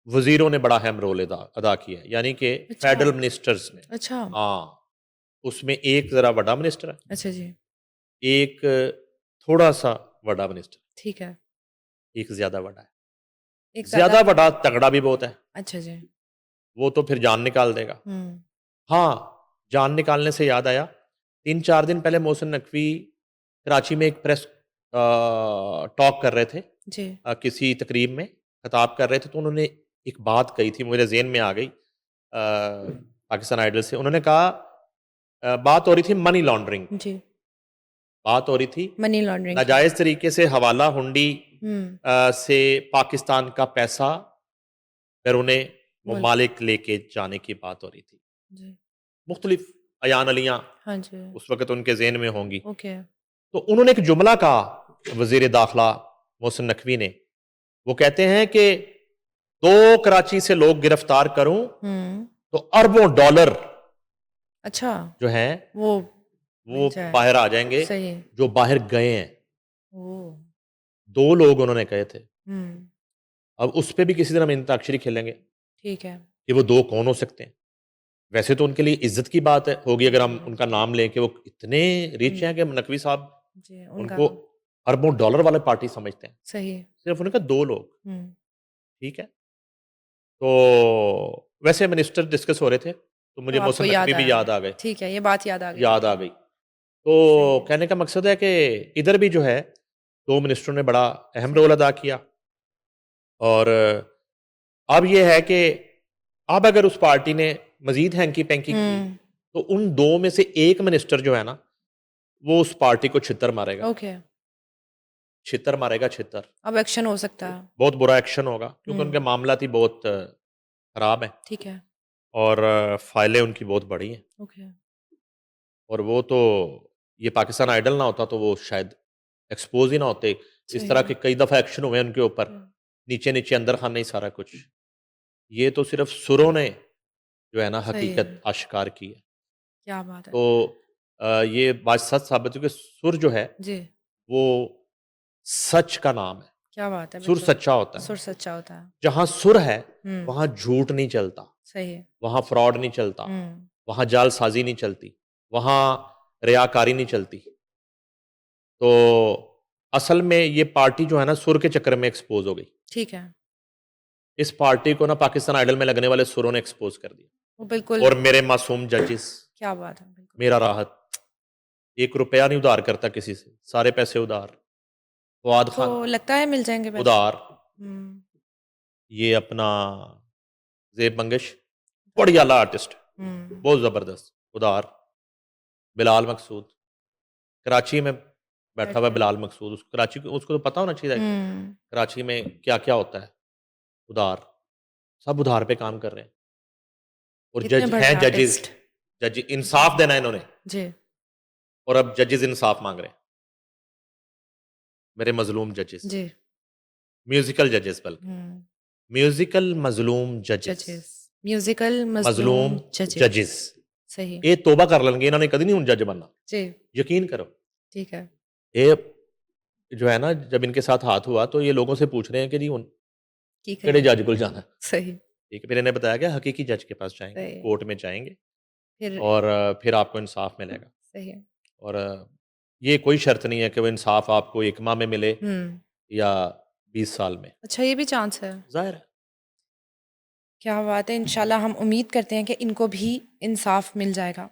[SPEAKER 2] वज़ीरों ने बड़ा अहम रोल अदा अदा किया है। यानी कि
[SPEAKER 1] अच्छा।
[SPEAKER 2] फेडरल मिनिस्टर्स ने।
[SPEAKER 1] अच्छा।
[SPEAKER 2] हाँ, उसमें एक ज़रा बड़ा मिनिस्टर है,
[SPEAKER 1] अच्छा जी।
[SPEAKER 2] एक थोड़ा-सा बड़ा मिनिस्टर,
[SPEAKER 1] ठीक है।
[SPEAKER 2] एक ज़्यादा बड़ा है।
[SPEAKER 1] एक ज़्यादा
[SPEAKER 2] ज़्यादा
[SPEAKER 1] बड़ा।
[SPEAKER 2] बड़ा तगड़ा भी बहुत है,
[SPEAKER 1] अच्छा जी।
[SPEAKER 2] वो तो फिर जान निकाल देगा।
[SPEAKER 1] हुँ।
[SPEAKER 2] हाँ, जान निकालने से याद आया, 3-4 दिन पहले मोहसिन नकवी कराची में एक प्रेस टॉक कर रहे थे।
[SPEAKER 1] जी।
[SPEAKER 2] किसी तकरीब में खिताब कर रहे थे, तो उन्होंने एक बात कही थी, मेरे ज़हन में आ गई पाकिस्तान आइडल से। उन्होंने कहा बात हो रही थी मनी लॉन्ड्रिंग,
[SPEAKER 1] जी।
[SPEAKER 2] बात हो रही थी
[SPEAKER 1] मनी लॉन्ड्रिंग की।
[SPEAKER 2] नाजायज़ तरीके से हवाला हुंडी
[SPEAKER 1] हुँ।
[SPEAKER 2] से पाकिस्तान का पैसा बैरून
[SPEAKER 1] मुल्क।
[SPEAKER 2] ममालिक लेके जाने की बात हो रही थी।
[SPEAKER 1] जी।
[SPEAKER 2] मुख्तलिफ अयान अलियां
[SPEAKER 1] हाँ जी।
[SPEAKER 2] उस वक्त उनके ज़हन में होंगी।
[SPEAKER 1] ओके।
[SPEAKER 2] तो उन्होंने एक जुमला कहा, वज़ीर दाखिला मोहसिन नकवी ने। वो कहते हैं कि 2 कराची से लोग गिरफ्तार करूं
[SPEAKER 1] हुँ।
[SPEAKER 2] तो अरबों डॉलर
[SPEAKER 1] अच्छा,
[SPEAKER 2] जो हैं
[SPEAKER 1] वो
[SPEAKER 2] वो
[SPEAKER 1] मिल जाए।
[SPEAKER 2] बाहर आ जाएंगे,
[SPEAKER 1] सही।
[SPEAKER 2] जो बाहर गए हैं।
[SPEAKER 1] ओह!
[SPEAKER 2] 2 लोग उन्होंने कहे थे।
[SPEAKER 1] हुँ,
[SPEAKER 2] अब उस पे भी किसी दिन हम अंताक्षरी खेलेंगे
[SPEAKER 1] ठीक है।
[SPEAKER 2] कि वो 2 कौन हो सकते हैं। वैसे तो उनके लिए इज्जत की बात है होगी अगर हम
[SPEAKER 1] जी,
[SPEAKER 2] उनका
[SPEAKER 1] जी।
[SPEAKER 2] नाम लें कि वो इतने रिच हैं
[SPEAKER 1] हुँ,
[SPEAKER 2] कि नकवी साहब
[SPEAKER 1] जी, उनका
[SPEAKER 2] उनको अरबों डॉलर वाले पार्टी समझते हैं।
[SPEAKER 1] सही।
[SPEAKER 2] सिर्फ उनके 2 लोग,
[SPEAKER 1] हुँ,
[SPEAKER 2] ठीक है। तो वैसे मिनिस्टर डिस्कस हो रहे थे, तो
[SPEAKER 1] तो
[SPEAKER 2] मुझे
[SPEAKER 1] आपको
[SPEAKER 2] मोहसिन
[SPEAKER 1] याद
[SPEAKER 2] नकवी भी
[SPEAKER 1] आया।
[SPEAKER 2] याद आ गए,
[SPEAKER 1] ठीक है, ये बात याद आ गई,
[SPEAKER 2] याद
[SPEAKER 1] ठीक
[SPEAKER 2] आ
[SPEAKER 1] है।
[SPEAKER 2] गई। तो
[SPEAKER 1] सही है।
[SPEAKER 2] कहने का मकसद है कि इधर भी जो है 2 मिनिस्टरों ने बड़ा अहम
[SPEAKER 1] सही।
[SPEAKER 2] रोल अदा किया और अब ये है कि अब अगर उस पार्टी ने मज़ीद हैंकी-पैंकी की,
[SPEAKER 1] हुँ,
[SPEAKER 2] तो उन 2 में से 1 मिनिस्टर जो है ना, वो उस पार्टी को छितर मारेगा।
[SPEAKER 1] ओके।
[SPEAKER 2] छितर मारेगा छितर।
[SPEAKER 1] अब एक्शन हो सकता है।
[SPEAKER 2] बहुत बुरा एक्शन होगा क्योंकि
[SPEAKER 1] हुँ,
[SPEAKER 2] उनके मामलात ही बहुत खराब हैं
[SPEAKER 1] ठीक है।
[SPEAKER 2] और फाइलें उनकी बहुत बड़ी हैं।
[SPEAKER 1] ओके।
[SPEAKER 2] और वो तो ये पाकिस्तान आइडल ना होता तो वो शायद एक्सपोज़ ही ना होते। इस
[SPEAKER 1] सही
[SPEAKER 2] तरह
[SPEAKER 1] है।
[SPEAKER 2] के कई दफ़ा एक्शन हुए हैं उनके ऊपर।
[SPEAKER 1] हुँ,
[SPEAKER 2] नीचे-नीचे अंदर खाने ही सारा कुछ। ये तो सिर्फ़ सुरों ने जो है ना
[SPEAKER 1] सही
[SPEAKER 2] हकीकत
[SPEAKER 1] है।
[SPEAKER 2] आश्कार की है।
[SPEAKER 1] क्या बात है।
[SPEAKER 2] तो ये बात सच साबित हुई कि सुर जो है
[SPEAKER 1] जी,
[SPEAKER 2] वो सच का नाम है।
[SPEAKER 1] क्या बात है,
[SPEAKER 2] सुर
[SPEAKER 1] बिल्कुल।
[SPEAKER 2] सच्चा होता है।
[SPEAKER 1] सुर सच्चा होता है।
[SPEAKER 2] जहाँ सुर है
[SPEAKER 1] हुँ,
[SPEAKER 2] वहाँ झूठ नहीं चलता,
[SPEAKER 1] सही है।
[SPEAKER 2] वहाँ फ्रॉड नहीं चलता,
[SPEAKER 1] हुँ,
[SPEAKER 2] वहाँ जालसाज़ी नहीं चलती, वहाँ रियाकारी नहीं चलती। तो असल में ये पार्टी जो है ना सुर के चक्कर में एक्सपोज़ हो गई।
[SPEAKER 1] ठीक है।
[SPEAKER 2] इस पार्टी को ना पाकिस्तान आइडल में लगने वाले सुरों ने एक्सपोज़ कर दिया।
[SPEAKER 1] वो बिल्कुल
[SPEAKER 2] और मेरे मासूम जजेस,
[SPEAKER 1] क्या बात है, बिल्कुल।
[SPEAKER 2] मेरा राहत, ₹1 नहीं उधार करता किसी से, सारे पैसे उधार। फवाद
[SPEAKER 1] तो
[SPEAKER 2] खान
[SPEAKER 1] लगता है मिल जाएँगे पैसे?
[SPEAKER 2] उधार,
[SPEAKER 1] हुँ,
[SPEAKER 2] ये अपना ज़ेब मंगेश,
[SPEAKER 1] हाँ।
[SPEAKER 2] बड़ी आला आर्टिस्ट,
[SPEAKER 1] हुँ,
[SPEAKER 2] बहुत ज़बरदस्त, उधार। बिलाल मकसूद, कराची में बैठा हुआ है
[SPEAKER 1] बैठे हैं।
[SPEAKER 2] बिलाल मकसूद, उस कराची को उसको तो पता होना चाहिए कि
[SPEAKER 1] हुँ,
[SPEAKER 2] कराची में क्या-क्या होता है, उधार। सब उधार पे काम कर रहे हैं और
[SPEAKER 1] इतने
[SPEAKER 2] जज
[SPEAKER 1] बड़े
[SPEAKER 2] हैं जजेस,
[SPEAKER 1] आर्टिस्ट।
[SPEAKER 2] जज
[SPEAKER 1] जी,
[SPEAKER 2] इंसाफ देना है इन्होंने
[SPEAKER 1] जी,
[SPEAKER 2] और अब जजेस इंसाफ माँग रहे हैं, मेरे मज़लूम जजेस,
[SPEAKER 1] जी।
[SPEAKER 2] म्यूज़िकल जजेस बल्कि,
[SPEAKER 1] हुँ,
[SPEAKER 2] म्यूज़िकल मज़लूम जजेस,
[SPEAKER 1] जजेस, म्यूज़िकल मज़लूम
[SPEAKER 2] मज़लूम
[SPEAKER 1] जजेस।
[SPEAKER 2] जजेस।
[SPEAKER 1] सही।
[SPEAKER 2] ये तौबा कर लेंगे इन्होंने कभी नहीं हुन जज बनना,
[SPEAKER 1] जी,
[SPEAKER 2] यकीन करो।
[SPEAKER 1] ठीक है।
[SPEAKER 2] ये जो है ना जब इनके साथ हाथ हुआ तो ये लोगों से पूछ रहे हैं कि जी हुन
[SPEAKER 1] की
[SPEAKER 2] केड़े
[SPEAKER 1] करिए।
[SPEAKER 2] जज को जाना है?
[SPEAKER 1] सही,
[SPEAKER 2] ठीक है, फिर इन्हें बताया गया हकीकी जज के पास जाएँगे,
[SPEAKER 1] सही।
[SPEAKER 2] कोर्ट में जाएँगे
[SPEAKER 1] फिर
[SPEAKER 2] और फिर आपको इंसाफ मिलेगा।
[SPEAKER 1] सही है।
[SPEAKER 2] और ये कोई शर्त नहीं है कि वो इंसाफ आपको 1 माह में मिले
[SPEAKER 1] हुँ,
[SPEAKER 2] या 20 साल में,
[SPEAKER 1] अच्छा ये भी चांस है।
[SPEAKER 2] ज़ाहिर है।
[SPEAKER 1] क्या बात है, इंशाल्लाह हम उम्मीद करते हैं कि इनको भी इंसाफ मिल जाएगा।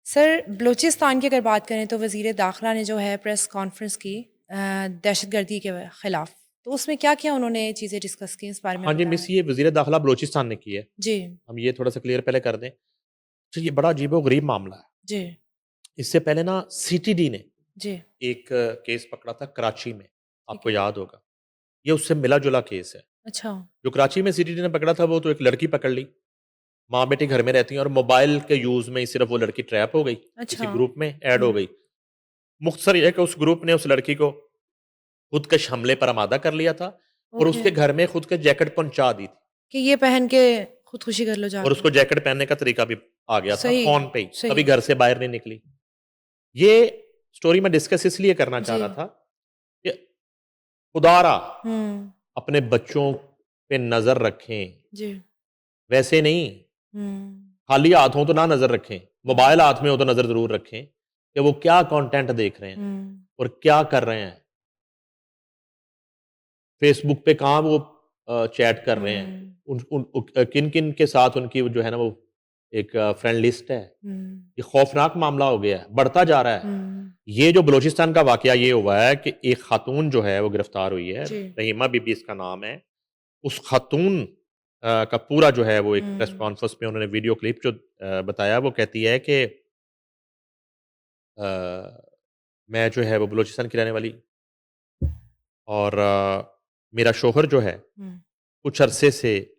[SPEAKER 1] सर, बलूचिस्तान की अगर बात करें तो वज़ीर दाखिला ने जो है प्रेस कॉन्फ्रेंस की दहशतगर्दी के ख़िलाफ़, तो उसमें क्या-क्या उन्होंने चीज़ें डिस्कस की इस बारे में
[SPEAKER 2] हाँ जी,
[SPEAKER 1] बताएँ?
[SPEAKER 2] मिस ये वज़ीर दाखिला बलूचिस्तान ने की है।
[SPEAKER 1] जी,
[SPEAKER 2] हम ये थोड़ा-सा क्लियर पहले कर दें। अच्छा ये बड़ा अजीबो-गरीब मामला है।
[SPEAKER 1] जी,
[SPEAKER 2] इससे पहले ना सीटीडी ने
[SPEAKER 1] जी,
[SPEAKER 2] एक केस पकड़ा था कराची में,
[SPEAKER 1] ठीक
[SPEAKER 2] आपको
[SPEAKER 1] है।
[SPEAKER 2] याद होगा। ये उससे मिला-जुला केस है।
[SPEAKER 1] अच्छा,
[SPEAKER 2] जो कराची में सीटीडी ने पकड़ा था वो तो एक लड़की पकड़ ली। माँ-बेटी घर में रहती हैं और मोबाइल के यूज़ में ही सिर्फ़ वो लड़की ट्रैप हो गई, किसी
[SPEAKER 1] अच्छा।
[SPEAKER 2] ग्रुप में ऐड हो
[SPEAKER 1] हुँ,
[SPEAKER 2] गई। मुख्तसर ये है कि उस ग्रुप ने उस लड़की को खुदकश हमले पर आमादा कर लिया था और
[SPEAKER 1] ओके,
[SPEAKER 2] उसके घर में खुदकश जैकेट पहुँचा दी थी
[SPEAKER 1] कि ये पहन के खुदकुशी कर लो
[SPEAKER 2] और
[SPEAKER 1] जाके।
[SPEAKER 2] उसको जैकेट पहनने का तरीका भी आ गया था
[SPEAKER 1] सही,
[SPEAKER 2] फ़ोन पे ही, कभी
[SPEAKER 1] सही।
[SPEAKER 2] घर से बाहर नहीं निकली। ये स्टोरी मैं डिस्कस इसलिए करना चाह
[SPEAKER 1] जी,
[SPEAKER 2] रहा था कि खुदारा
[SPEAKER 1] हुँ,
[SPEAKER 2] अपने बच्चों पे नज़र रखें,
[SPEAKER 1] जी,
[SPEAKER 2] वैसे नहीं,
[SPEAKER 1] हुँ,
[SPEAKER 2] खाली हाथ हों तो ना नज़र रखें, मोबाइल
[SPEAKER 1] हुँ,
[SPEAKER 2] हाथ में हो तो नज़र ज़रूर रखें कि वो क्या कंटेंट देख रहे हैं
[SPEAKER 1] हुँ,
[SPEAKER 2] और क्या कर रहे हैं। फ़ेसबुक पे कहाँ वो चैट कर रहे हैं,
[SPEAKER 1] हुँ,
[SPEAKER 2] किन-किन के साथ उनकी वो जो है ना वो एक फ्रेंड लिस्ट है।
[SPEAKER 1] हुँ,
[SPEAKER 2] ये खौफ़नाक मामला हो गया है, बढ़ता जा रहा है।
[SPEAKER 1] हुँ,
[SPEAKER 2] ये जो बलूचिस्तान का वाक़या ये हुआ है कि एक खातून जो है वो गिरफ़्तार हुई है,
[SPEAKER 1] जी,
[SPEAKER 2] रहीमा बीबी इसका नाम है। उस खातून का पूरा जो है वो एक प्रेस
[SPEAKER 1] हुँ,
[SPEAKER 2] कॉन्फ्रेंस में उन्होंने वीडियो क्लिप जो बताया वो कहती है कि मैं जो है वो बलूचिस्तान की रहने वाली और मेरा शौहर जो है
[SPEAKER 1] हुँ,
[SPEAKER 2] कुछ अरसे से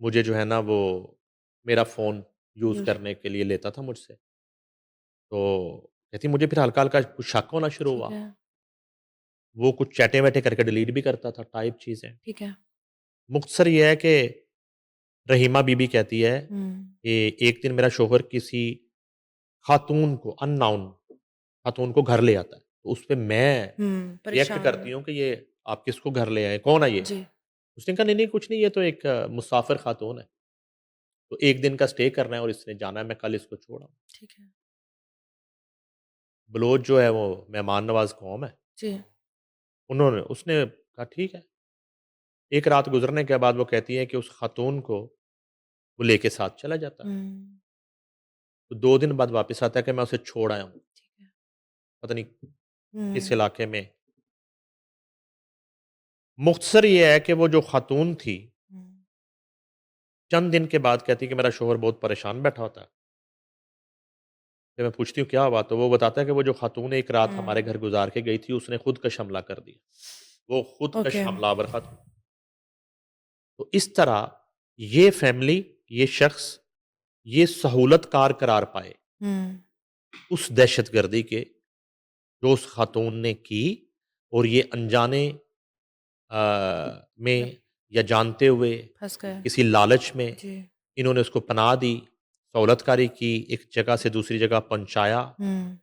[SPEAKER 2] मुझे जो है ना वो मेरा फ़ोन यूज़
[SPEAKER 1] यूज़
[SPEAKER 2] करने के लिए लेता था मुझसे तो कहती मुझे फिर हल्का-हल्का कुछ शक होना शुरू
[SPEAKER 1] ठीक
[SPEAKER 2] हुआ।
[SPEAKER 1] है,
[SPEAKER 2] वो कुछ चैटें-वैटें करके डिलीट भी करता था टाइप चीज़ें।
[SPEAKER 1] ठीक है।
[SPEAKER 2] मुख्तसर ये है कि रहीमा बीबी कहती है
[SPEAKER 1] हुँ,
[SPEAKER 2] कि एक दिन मेरा शौहर किसी खातून को अननोन खातून को घर ले आता है। तो उसपे मैं रिएक्ट
[SPEAKER 1] परेशान।
[SPEAKER 2] करती हूँ कि ये आप किसको घर ले आए? कौन है ये?
[SPEAKER 1] जी,
[SPEAKER 2] उसने कहा नहीं-नहीं कुछ नहीं ये तो एक मुसाफिर खातून है। तो 1 दिन का स्टे करना है और इसने जाना है मैं कल इसको छोड़ आऊँ।
[SPEAKER 1] ठीक है।
[SPEAKER 2] बलोच जो है वो मेहमान नवाज़ कौम है।
[SPEAKER 1] जी।
[SPEAKER 2] उसने कहा ठीक है। एक रात गुज़रने के बाद वो कहती है कि उस खातून को वो लेके साथ चला जाता है।
[SPEAKER 1] हुँ,
[SPEAKER 2] तो 2 दिन बाद वापस आता है कि मैं उसे छोड़ आया हूँ।
[SPEAKER 1] ठीक है।
[SPEAKER 2] पता नहीं किस
[SPEAKER 1] हुँ,
[SPEAKER 2] इलाके में। मुख्तसर ये है कि वो जो खातून थी,
[SPEAKER 1] हुँ,
[SPEAKER 2] चंद दिन के बाद कहती है कि मेरा शौहर बहुत परेशान बैठा होता है। फिर मैं पूछती हूँ क्या हुआ? तो वो बताता है कि वो जो खातून एक रात हमारे
[SPEAKER 1] हुँ।
[SPEAKER 2] घर गुज़ार के गई थी, उसने खुदकश हमला कर दिया। वो खुदकश
[SPEAKER 1] ओके।
[SPEAKER 2] हमलावर खातून। तो इस तरह ये फैमिली, ये शख्स, ये सहूलतकार करार पाए
[SPEAKER 1] हुँ,
[SPEAKER 2] उस दहशतगर्दी के जो उस खातून ने की और ये अनजाने
[SPEAKER 1] जब
[SPEAKER 2] में या जानते हुए
[SPEAKER 1] फँस गए।
[SPEAKER 2] किसी लालच में
[SPEAKER 1] जी।
[SPEAKER 2] इन्होंने उसको पनाह दी, सहूलतकारी की, एक जगह से दूसरी जगह पहुँचाया।
[SPEAKER 1] हुँ,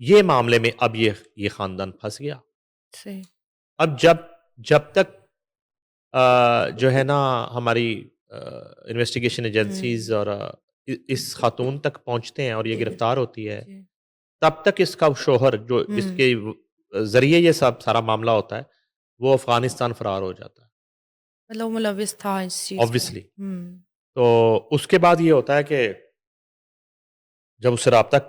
[SPEAKER 2] ये मामले में अब ये ख़ानदान फँस गया।
[SPEAKER 1] सही।
[SPEAKER 2] अब जब जब तक जो है ना हमारी इन्वेस्टिगेशन एजेंसीज़
[SPEAKER 1] हुँ,
[SPEAKER 2] और इस खातून तक पहुँचते हैं और ये
[SPEAKER 1] जी,
[SPEAKER 2] गिरफ़्तार होती है,
[SPEAKER 1] जी।
[SPEAKER 2] तब तक इसका शौहर जो
[SPEAKER 1] हुँ,
[SPEAKER 2] जिसके ज़रिए ये सब सारा मामला होता है, वो अफ़गानिस्तान फ़रार हो जाता है,
[SPEAKER 1] मतलब वो मुलविस था इस चीज़ में।
[SPEAKER 2] ऑब्वियसली।
[SPEAKER 1] हुँ,
[SPEAKER 2] तो उसके बाद ये होता है कि जब उससे राब्ता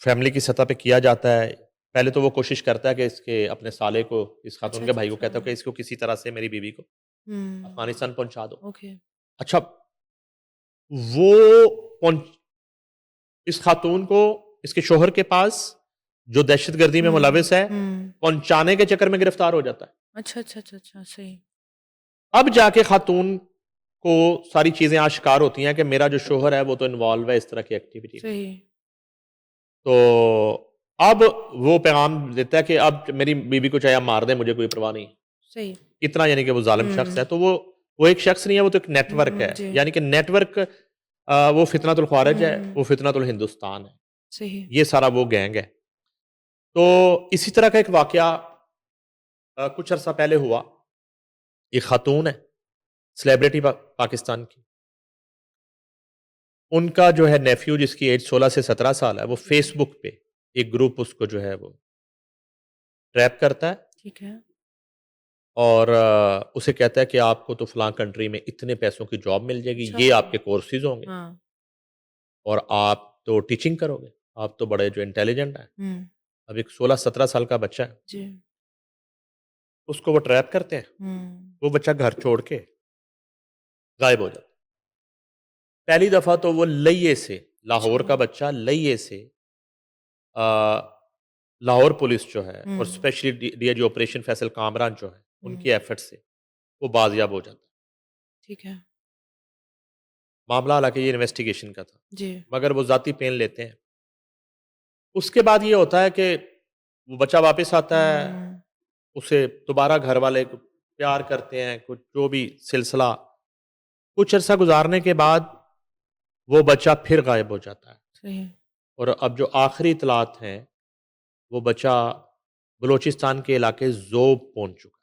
[SPEAKER 2] फैमिली की सतह पे किया जाता है, पहले तो वो कोशिश करता है कि इसके अपने साले को, इस
[SPEAKER 1] अच्छा,
[SPEAKER 2] खातून के
[SPEAKER 1] अच्छा,
[SPEAKER 2] भाई को
[SPEAKER 1] अच्छा।
[SPEAKER 2] कहता है कि इसको किसी तरह से मेरी बीवी को
[SPEAKER 1] हुँ,
[SPEAKER 2] अफ़गानिस्तान पहुँचा दो।
[SPEAKER 1] ओके।
[SPEAKER 2] अच्छा, वो पहुँच इस खातून को इसके शौहर के पास, जो दहशतगर्दी में
[SPEAKER 1] हुँ,
[SPEAKER 2] मुलविस है,
[SPEAKER 1] हुँ।
[SPEAKER 2] पहुँचाने के चक्कर में गिरफ्तार हो जाता है।
[SPEAKER 1] अच्छा, अच्छा, अच्छा, अच्छा, सही,
[SPEAKER 2] अब जाके खातून को सारी चीज़ें आश्कार होती हैं कि मेरा जो शौहर है, वो तो इन्वॉल्व है इस तरह की एक्टिविटी में।
[SPEAKER 1] सही,
[SPEAKER 2] तो अब वो पैगाम देता है कि अब मेरी बीवी को चाहे आप मार दें, मुझे कोई परवाह नहीं।
[SPEAKER 1] सही।
[SPEAKER 2] इतना यानी कि वो ज़ालिम शख्स है।
[SPEAKER 1] हुँ,
[SPEAKER 2] तो वो एक शख्स नहीं है, वो तो एक नेटवर्क है।
[SPEAKER 1] जी।
[SPEAKER 2] यानी कि नेटवर्क वो फ़ितनतुल ख़वारिज है,
[SPEAKER 1] हुँ,
[SPEAKER 2] वो फ़ितनतुल हिंदुस्तान है।
[SPEAKER 1] सही।
[SPEAKER 2] ये सारा वो गैंग है। तो इसी तरह का एक वाक़या कुछ अरसा पहले हुआ। एक खातून है, सेलिब्रिटी पाकिस्तान की। उनका जो है नेफ्यू जिसकी एज 16 से 17 साल है, वो
[SPEAKER 1] जी,
[SPEAKER 2] फ़ेसबुक पे एक ग्रुप उसको जो है वो ट्रैप करता है
[SPEAKER 1] ठीक है।
[SPEAKER 2] और उसे कहता है कि आपको तो फलाँ कंट्री में इतने पैसों की जॉब मिल जाएगी,
[SPEAKER 1] अच्छा,
[SPEAKER 2] ये आपके कोर्सेज़ होंगे
[SPEAKER 1] हाँ,
[SPEAKER 2] और आप तो टीचिंग करोगे, आप तो बड़े जो इंटेलिजेंट हैं।
[SPEAKER 1] हुँ,
[SPEAKER 2] अब एक 16-17 साल का बच्चा है,
[SPEAKER 1] जी,
[SPEAKER 2] उसको वो ट्रैप करते हैं।
[SPEAKER 1] हुँ,
[SPEAKER 2] वो बच्चा घर छोड़ के गायब हो जाता है। पहली दफ़ा तो वो लइये से, लाहौर
[SPEAKER 1] अच्छा,
[SPEAKER 2] का बच्चा लइये से अ, लाहौर पुलिस जो है और
[SPEAKER 1] हुँ,
[SPEAKER 2] specially DIG operation Faisal Kamran जो है,
[SPEAKER 1] हुँ,
[SPEAKER 2] उनकी एफर्ट से वो बाज़याब हो जाता है।
[SPEAKER 1] ठीक है।
[SPEAKER 2] मामला हालाँकि ये इन्वेस्टिगेशन का था,
[SPEAKER 1] जी,
[SPEAKER 2] मगर वो ज़ाती पेन लेते हैं। उसके बाद ये होता है कि वो बच्चा वापस आता है,
[SPEAKER 1] हुँ,
[SPEAKER 2] उसे दोबारा घर वाले प्यार करते हैं, कुछ जो भी सिलसिला, कुछ अरसा गुज़ारने के बाद वो बच्चा फिर गायब हो जाता है
[SPEAKER 1] सही।
[SPEAKER 2] और अब जो आखिरी इत्तलात हैं, वो बच्चा बलूचिस्तान के इलाके ज़ोब पहुँच चुका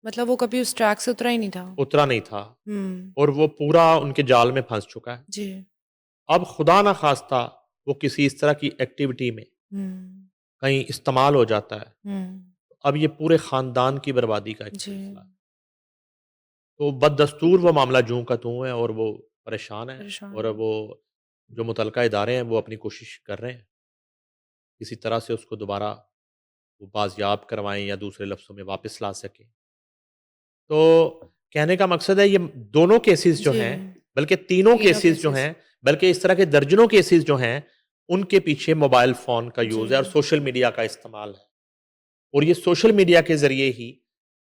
[SPEAKER 1] मतलब वो कभी उस ट्रैक से उतरा ही नहीं था?
[SPEAKER 2] है, उतरा नहीं था
[SPEAKER 1] हुँ,
[SPEAKER 2] और वो पूरा उनके जाल में फँस चुका है।
[SPEAKER 1] जी,
[SPEAKER 2] अब खुदा ना ख़ास्ता वो किसी इस तरह की एक्टिविटी में
[SPEAKER 1] हुँ,
[SPEAKER 2] कहीं इस्तेमाल हो जाता है,
[SPEAKER 1] हुँ,
[SPEAKER 2] अब ये पूरे ख़ानदान की बर्बादी का एक
[SPEAKER 1] जी,
[SPEAKER 2] सिलसिला है। तो बददस्तूर वो मामला जूँ का त्यों है और वो परेशान है
[SPEAKER 1] परेशान
[SPEAKER 2] और
[SPEAKER 1] है।
[SPEAKER 2] वो जो मुतलका इदारे हैं, वो अपनी कोशिश कर रहे हैं, किसी तरह से उसको दोबारा वो बाज़याब करवाएँ या दूसरे लफ्ज़ों में वापस ला सकें। तो कहने का मकसद है ये दोनों केसेज़ जो
[SPEAKER 1] जी,
[SPEAKER 2] हैं, बल्कि तीनों
[SPEAKER 1] तीनों
[SPEAKER 2] केसेज़ जो
[SPEAKER 1] केसेस।
[SPEAKER 2] हैं, बल्कि इस तरह के दर्जनों केसेज़ जो हैं, उनके पीछे मोबाइल फ़ोन का
[SPEAKER 1] जी,
[SPEAKER 2] यूज़ है और सोशल मीडिया का इस्तेमाल है। और ये सोशल मीडिया के ज़रिए ही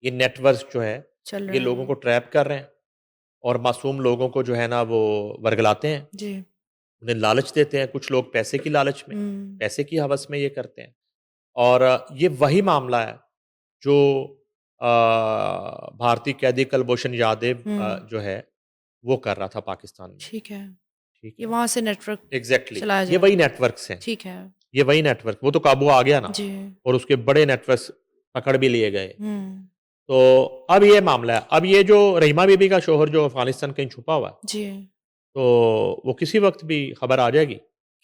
[SPEAKER 2] ये नेटवर्क्स जो है,
[SPEAKER 1] चल
[SPEAKER 2] ये
[SPEAKER 1] रहे
[SPEAKER 2] लोगों को
[SPEAKER 1] हैं।
[SPEAKER 2] ट्रैप कर रहे हैं और मासूम लोगों को जो है ना वो वर्गलाते हैं।
[SPEAKER 1] जी,
[SPEAKER 2] उन्हें लालच देते हैं, कुछ लोग पैसे की लालच में, पैसे की हवस में ये करते हैं। और ये वही मामला है जो भारतीय कैदी कुलभूषण यादव जो है वो कर रहा था पाकिस्तान में।
[SPEAKER 1] ठीक है,
[SPEAKER 2] ठीक
[SPEAKER 1] ये
[SPEAKER 2] है,
[SPEAKER 1] वहाँ से नेटवर्क
[SPEAKER 2] एग्जैक्टली
[SPEAKER 1] चलाया
[SPEAKER 2] ये
[SPEAKER 1] जा
[SPEAKER 2] वही
[SPEAKER 1] रहा है।
[SPEAKER 2] नेटवर्क्स हैं,
[SPEAKER 1] ठीक है।
[SPEAKER 2] ये वही नेटवर्क, वो तो काबू आ गया ना,
[SPEAKER 1] जी।
[SPEAKER 2] और उसके बड़े नेटवर्क्स पकड़ भी लिए गए।
[SPEAKER 1] हुँ।
[SPEAKER 2] तो अब ये मामला है, अब ये जो रहीमा बीबी का शोहर जो अफगानिस्तान कहीं छुपा हुआ है,
[SPEAKER 1] जी,
[SPEAKER 2] तो वो किसी वक्त भी खबर आ जाएगी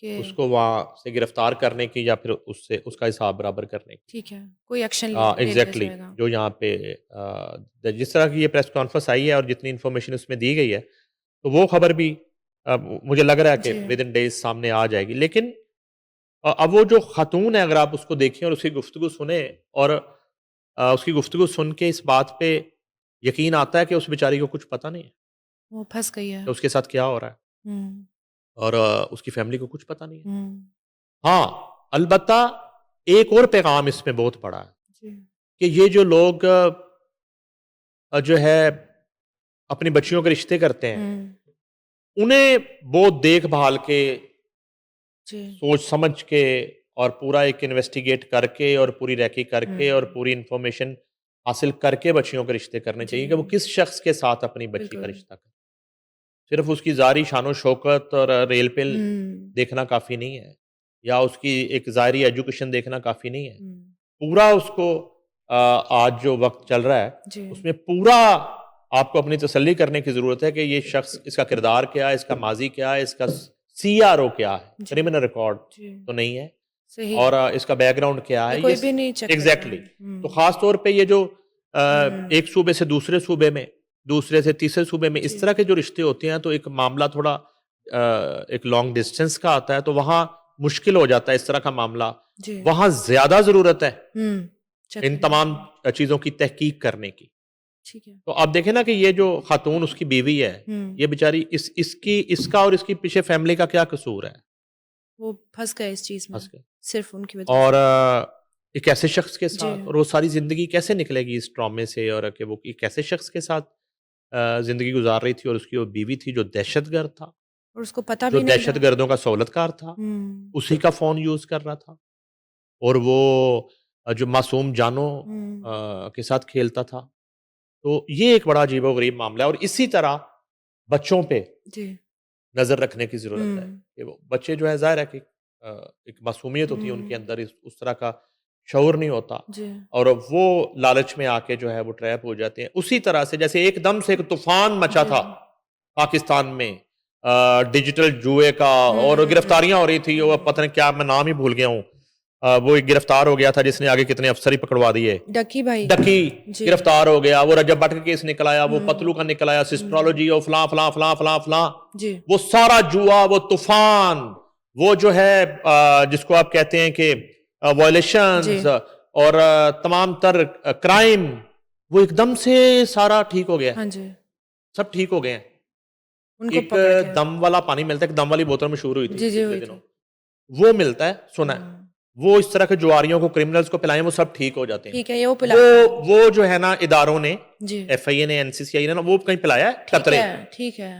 [SPEAKER 1] कि
[SPEAKER 2] उसको वहां से गिरफ्तार करने की या फिर उससे उसका हिसाब बराबर करने की।
[SPEAKER 1] ठीक है, कोई एक्शन ले लिया
[SPEAKER 2] एग्जैक्टली
[SPEAKER 1] जाएगा।
[SPEAKER 2] जो यहाँ पे जिस तरह की ये प्रेस कॉन्फ्रेंस आई है और जितनी इन्फॉर्मेशन उसमें दी गई है, तो वो खबर भी मुझे लग रहा है कि
[SPEAKER 1] जी।
[SPEAKER 2] विद इन डेज सामने आ जाएगी। लेकिन अब वो जो खातून है, अगर आप उसको देखें और उसकी गुफ्तगू सुने, और उसकी गुफ्तगू सुन के इस बात पे यकीन आता है कि उस बेचारी को कुछ पता नहीं है
[SPEAKER 1] वो फँस गई है।
[SPEAKER 2] कि उसके साथ क्या हो रहा है,
[SPEAKER 1] हुँ,
[SPEAKER 2] और उसकी फैमिली को कुछ पता नहीं है।
[SPEAKER 1] हुँ।
[SPEAKER 2] हाँ, अलबत्ता एक और पैगाम इसमें बहुत बड़ा है
[SPEAKER 1] जी।
[SPEAKER 2] कि ये जो लोग जो है अपनी बच्चियों के रिश्ते करते हैं,
[SPEAKER 1] हुँ,
[SPEAKER 2] उन्हें बहुत देखभाल के,
[SPEAKER 1] जी।
[SPEAKER 2] सोच समझ के, और पूरा एक इन्वेस्टिगेट करके और पूरी रैकी करके और
[SPEAKER 1] हुँ,
[SPEAKER 2] पूरी इंफॉर्मेशन हासिल करके बच्चियों के रिश्ते करने
[SPEAKER 1] जी।
[SPEAKER 2] चाहिए कि वो किस शख्स के साथ अपनी बच्ची का
[SPEAKER 1] बिल्कुल।
[SPEAKER 2] रिश्ता करे। सिर्फ उसकी ज़ाहिरी शानो शौकत और रेल पे
[SPEAKER 1] हुँ,
[SPEAKER 2] देखना काफ़ी नहीं है, या उसकी एक ज़ाहिरी एजुकेशन देखना काफ़ी नहीं है।
[SPEAKER 1] हुँ।
[SPEAKER 2] पूरा उसको आज जो वक़्त चल रहा है,
[SPEAKER 1] जी,
[SPEAKER 2] उसमें पूरा आपको अपनी तसल्ली करने की ज़रूरत है कि ये शख्स, इसका किरदार क्या है, इसका माज़ी क्या है, इसका सीआरओ क्या है,
[SPEAKER 1] जी,
[SPEAKER 2] क्रिमिनल रिकॉर्ड
[SPEAKER 1] जी।
[SPEAKER 2] तो नहीं है,
[SPEAKER 1] सही
[SPEAKER 2] और
[SPEAKER 1] है।
[SPEAKER 2] इसका बैकग्राउंड क्या
[SPEAKER 1] ये
[SPEAKER 2] है,
[SPEAKER 1] कोई भी नहीं चेक करेगा।
[SPEAKER 2] एग्ज़ैक्टली। तो
[SPEAKER 1] हुँ,
[SPEAKER 2] ख़ास तौर पे ये जो
[SPEAKER 1] हुँ।
[SPEAKER 2] एक सूबे से दूसरे सूबे में, दूसरे से तीसरे सूबे में इस
[SPEAKER 1] जी,
[SPEAKER 2] तरह के जो रिश्ते होते हैं, तो एक मामला थोड़ा एक लॉन्ग डिस्टेंस का आता है, तो वहाँ मुश्किल हो जाता है इस तरह का मामला।
[SPEAKER 1] जी।
[SPEAKER 2] वहाँ ज़्यादा ज़रूरत है
[SPEAKER 1] हुँ, चेक
[SPEAKER 2] इन
[SPEAKER 1] करने
[SPEAKER 2] तमाम
[SPEAKER 1] की।
[SPEAKER 2] चीज़ों की तहकीक करने की।
[SPEAKER 1] ठीक है।
[SPEAKER 2] तो आप देखें ना कि ये जो खातून उसकी बीवी है,
[SPEAKER 1] हुँ,
[SPEAKER 2] ये बेचारी इसका और इसकी पीछे फैमिली का क्या कसूर है?
[SPEAKER 1] वो फँस गए इस चीज़
[SPEAKER 2] फँस
[SPEAKER 1] में,
[SPEAKER 2] गए।
[SPEAKER 1] सिर्फ़ उनकी वज़ह
[SPEAKER 2] और
[SPEAKER 1] से।
[SPEAKER 2] एक ऐसे शख्स के
[SPEAKER 1] जी,
[SPEAKER 2] साथ, और वो सारी ज़िंदगी कैसे निकलेगी इस ट्रॉमे से, और कि वो एक ऐसे शख्स के साथ ज़िंदगी गुज़ार रही थी, और उसकी वो बीवी थी जो दहशतगर्द था,
[SPEAKER 1] और उसको पता
[SPEAKER 2] जो
[SPEAKER 1] भी नहीं था।
[SPEAKER 2] दहशतगर्दों का सहूलतकार था,
[SPEAKER 1] हुँ,
[SPEAKER 2] उसी का फ़ोन यूज़ कर रहा था, और वो जो मासूम जानों
[SPEAKER 1] हुँ।
[SPEAKER 2] के साथ खेलता था। तो ये एक बड़ा अजीबो-गरीब मामला है, और इसी तरह बच्चों पे
[SPEAKER 1] जी।
[SPEAKER 2] नज़र रखने की ज़रूरत है
[SPEAKER 1] हुँ,
[SPEAKER 2] कि वो बच्चे जो है, ज़ाहिर है कि एक मासूमियत होती है उनके
[SPEAKER 1] हुँ।
[SPEAKER 2] अंदर, उस तरह का शऊर नहीं होता,
[SPEAKER 1] जी,
[SPEAKER 2] और वो लालच में आके जो है वो ट्रैप हो जाते हैं। उसी तरह से जैसे एकदम से एक तूफ़ान मचा
[SPEAKER 1] जी।
[SPEAKER 2] था पाकिस्तान में डिजिटल जुए का, और
[SPEAKER 1] हुँ।
[SPEAKER 2] गिरफ्तारियाँ हो रही थी, वो पता नहीं क्या, मैं नाम ही भूल गया हूँ। वो एक गिरफ्तार हो गया था जिसने आगे कितने अफ़सर ही पकड़वा दिए।
[SPEAKER 1] डकी भाई।
[SPEAKER 2] डकी
[SPEAKER 1] जी।
[SPEAKER 2] गिरफ्तार हो गया, वो रजब भट्ट का केस निकल आया, वो
[SPEAKER 1] हुँ,
[SPEAKER 2] पतलू का निकल आया,
[SPEAKER 1] हुँ।
[SPEAKER 2] सिस्ट्रोलॉजी और फलां, फलां, फलां, फलां, फलां।
[SPEAKER 1] जी।
[SPEAKER 2] वो सारा जुआ, वो तूफ़ान, वो जो है जिसको आप कहते हैं कि
[SPEAKER 1] जी।
[SPEAKER 2] वायलेशंस और तमाम तर क्राइम, वो एकदम से सारा ठीक हो गया है।
[SPEAKER 1] हाँ जी,
[SPEAKER 2] सब ठीक हो गए हैं।
[SPEAKER 1] उनको
[SPEAKER 2] एक
[SPEAKER 1] पकड़ के।
[SPEAKER 2] दम वाला पानी मिलता है, एक दम वाली बोतल मशहूर हुई थी
[SPEAKER 1] जी, जी,
[SPEAKER 2] पिछले
[SPEAKER 1] हुई
[SPEAKER 2] दिनों।
[SPEAKER 1] थी।
[SPEAKER 2] वो मिलता है, सुना है।
[SPEAKER 1] हुँ।
[SPEAKER 2] वो इस तरह के जुआरियों को, क्रिमिनल्स को पिलाएँ, वो सब ठीक हो जाते हैं।
[SPEAKER 1] ठीक है, ये वो
[SPEAKER 2] वो
[SPEAKER 1] पिलाते हैं।
[SPEAKER 2] वो जो है ना, इदारों ने,
[SPEAKER 1] जी।
[SPEAKER 2] एफआईए ने, एनसीसीआई ने ना, वो कहीं पिलाया है,
[SPEAKER 1] ठीक
[SPEAKER 2] कतरे।
[SPEAKER 1] है, ठीक है।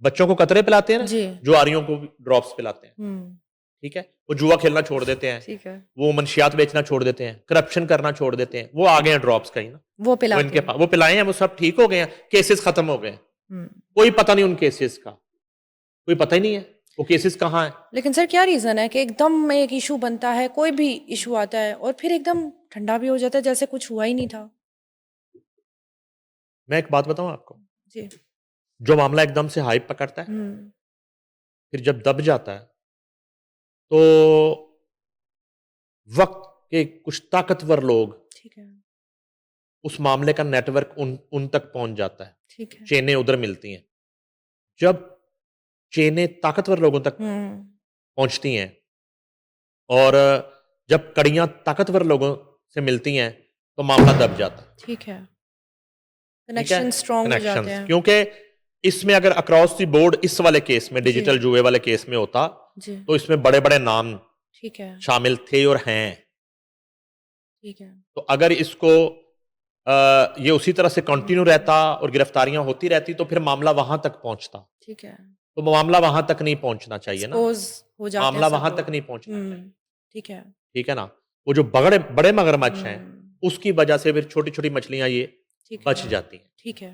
[SPEAKER 2] बच्चों को कतरे पिलाते हैं ना,
[SPEAKER 1] जी।
[SPEAKER 2] जुआरियों को भी ड्रॉप्स पिलाते हैं।
[SPEAKER 1] हुँ।
[SPEAKER 2] ठीक है? वो जुआ खेलना छोड़ देते हैं,
[SPEAKER 1] ठीक है।
[SPEAKER 2] वो मंशियात बेचना छोड़ देते हैं, करप्शन करना छोड़ देते हैं। वो आ गए हैं ड्रॉप्स कहीं ना,
[SPEAKER 1] वो
[SPEAKER 2] वो
[SPEAKER 1] पिलाते
[SPEAKER 2] इनके
[SPEAKER 1] हैं।
[SPEAKER 2] पास, वो पिलाए हैं, वो सब ठीक हो गए हैं, केसेस खत्म हो गए हैं।
[SPEAKER 1] हुँ।
[SPEAKER 2] कोई पता नहीं उन केसेस का, कोई पता ही नहीं है, वो केसेस कहाँ हैं।
[SPEAKER 1] लेकिन सर क्या रीज़न है कि एकदम एक इश्यू बनता है, कोई भी इश्यू आता है और फिर एकदम ठंडा भी हो जाता है जैसे कुछ हुआ ही नहीं था?
[SPEAKER 2] मैं एक बात बताऊँ आपको,
[SPEAKER 1] जी।
[SPEAKER 2] जो मामला एकदम से हाइप पकड़ता है,
[SPEAKER 1] हुँ।
[SPEAKER 2] फिर जब दब जाता है, तो वक़्त के कुछ ताकतवर लोग,
[SPEAKER 1] ठीक है,
[SPEAKER 2] उस मामले का नेटवर्क उन तक पहुँच जाता है।
[SPEAKER 1] ठीक है।
[SPEAKER 2] चेनें उधर मिलती हैं। जब चेनें ताकतवर लोगों तक
[SPEAKER 1] हुँ।
[SPEAKER 2] पहुँचती हैं, और जब कड़ियाँ ताकतवर लोगों से मिलती हैं, तो मामला दब जाता है।
[SPEAKER 1] ठीक है।
[SPEAKER 2] ठीक है?
[SPEAKER 1] कनेक्शन स्ट्रॉन्ग हो जाते
[SPEAKER 2] कनेक्शंस,
[SPEAKER 1] हैं।
[SPEAKER 2] क्योंकि इसमें अगर अक्रॉस द बोर्ड इस वाले केस में,
[SPEAKER 1] जी,
[SPEAKER 2] डिजिटल जुए वाले केस में होता,
[SPEAKER 1] जी।
[SPEAKER 2] तो इसमें बड़े-बड़े नाम
[SPEAKER 1] ठीक है,
[SPEAKER 2] शामिल थे और हैं।
[SPEAKER 1] ठीक है।
[SPEAKER 2] तो अगर इसको ये उसी तरह से कंटिन्यू
[SPEAKER 1] हुँ।
[SPEAKER 2] रहता और गिरफ्तारियां होती रहती, तो फिर मामला वहां तक पहुंचता।
[SPEAKER 1] ठीक है।
[SPEAKER 2] तो मामला वहां तक नहीं पहुंचना चाहिए ना,
[SPEAKER 1] एक्सपोज़ हो जाते हैं
[SPEAKER 2] मामला
[SPEAKER 1] सब
[SPEAKER 2] वहां
[SPEAKER 1] लोग।
[SPEAKER 2] तक नहीं पहुंचना चाहिए।
[SPEAKER 1] ठीक है।
[SPEAKER 2] ठीक है ना? वो जो बड़े बड़े मगरमच्छ हैं,
[SPEAKER 1] हुँ,
[SPEAKER 2] उसकी वजह से फिर छोटी-छोटी मछलियाँ ये
[SPEAKER 1] ठीक
[SPEAKER 2] बच
[SPEAKER 1] है,
[SPEAKER 2] जाती हैं।
[SPEAKER 1] ठीक है।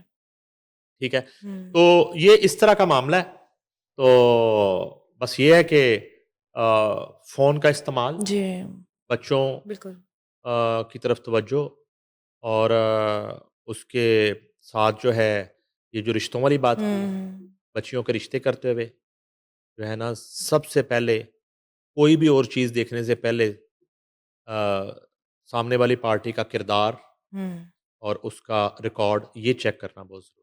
[SPEAKER 2] ठीक है?
[SPEAKER 1] हुँ,
[SPEAKER 2] तो ये इस तरह का मामला है। तो बस ये है कि फ़ोन का इस्तेमाल,
[SPEAKER 1] जी,
[SPEAKER 2] बच्चों
[SPEAKER 1] बिल्कुल।
[SPEAKER 2] की तरफ तवज्जो और उसके साथ जो है, ये जो रिश्तों वाली बात की है,
[SPEAKER 1] हुँ,
[SPEAKER 2] बच्चियों के रिश्ते करते हुए, जो है ना, सबसे पहले कोई भी और चीज़ देखने से पहले सामने वाली पार्टी का किरदार
[SPEAKER 1] हुँ।
[SPEAKER 2] और उसका रिकॉर्ड ये चेक करना बहुत ज़रूरी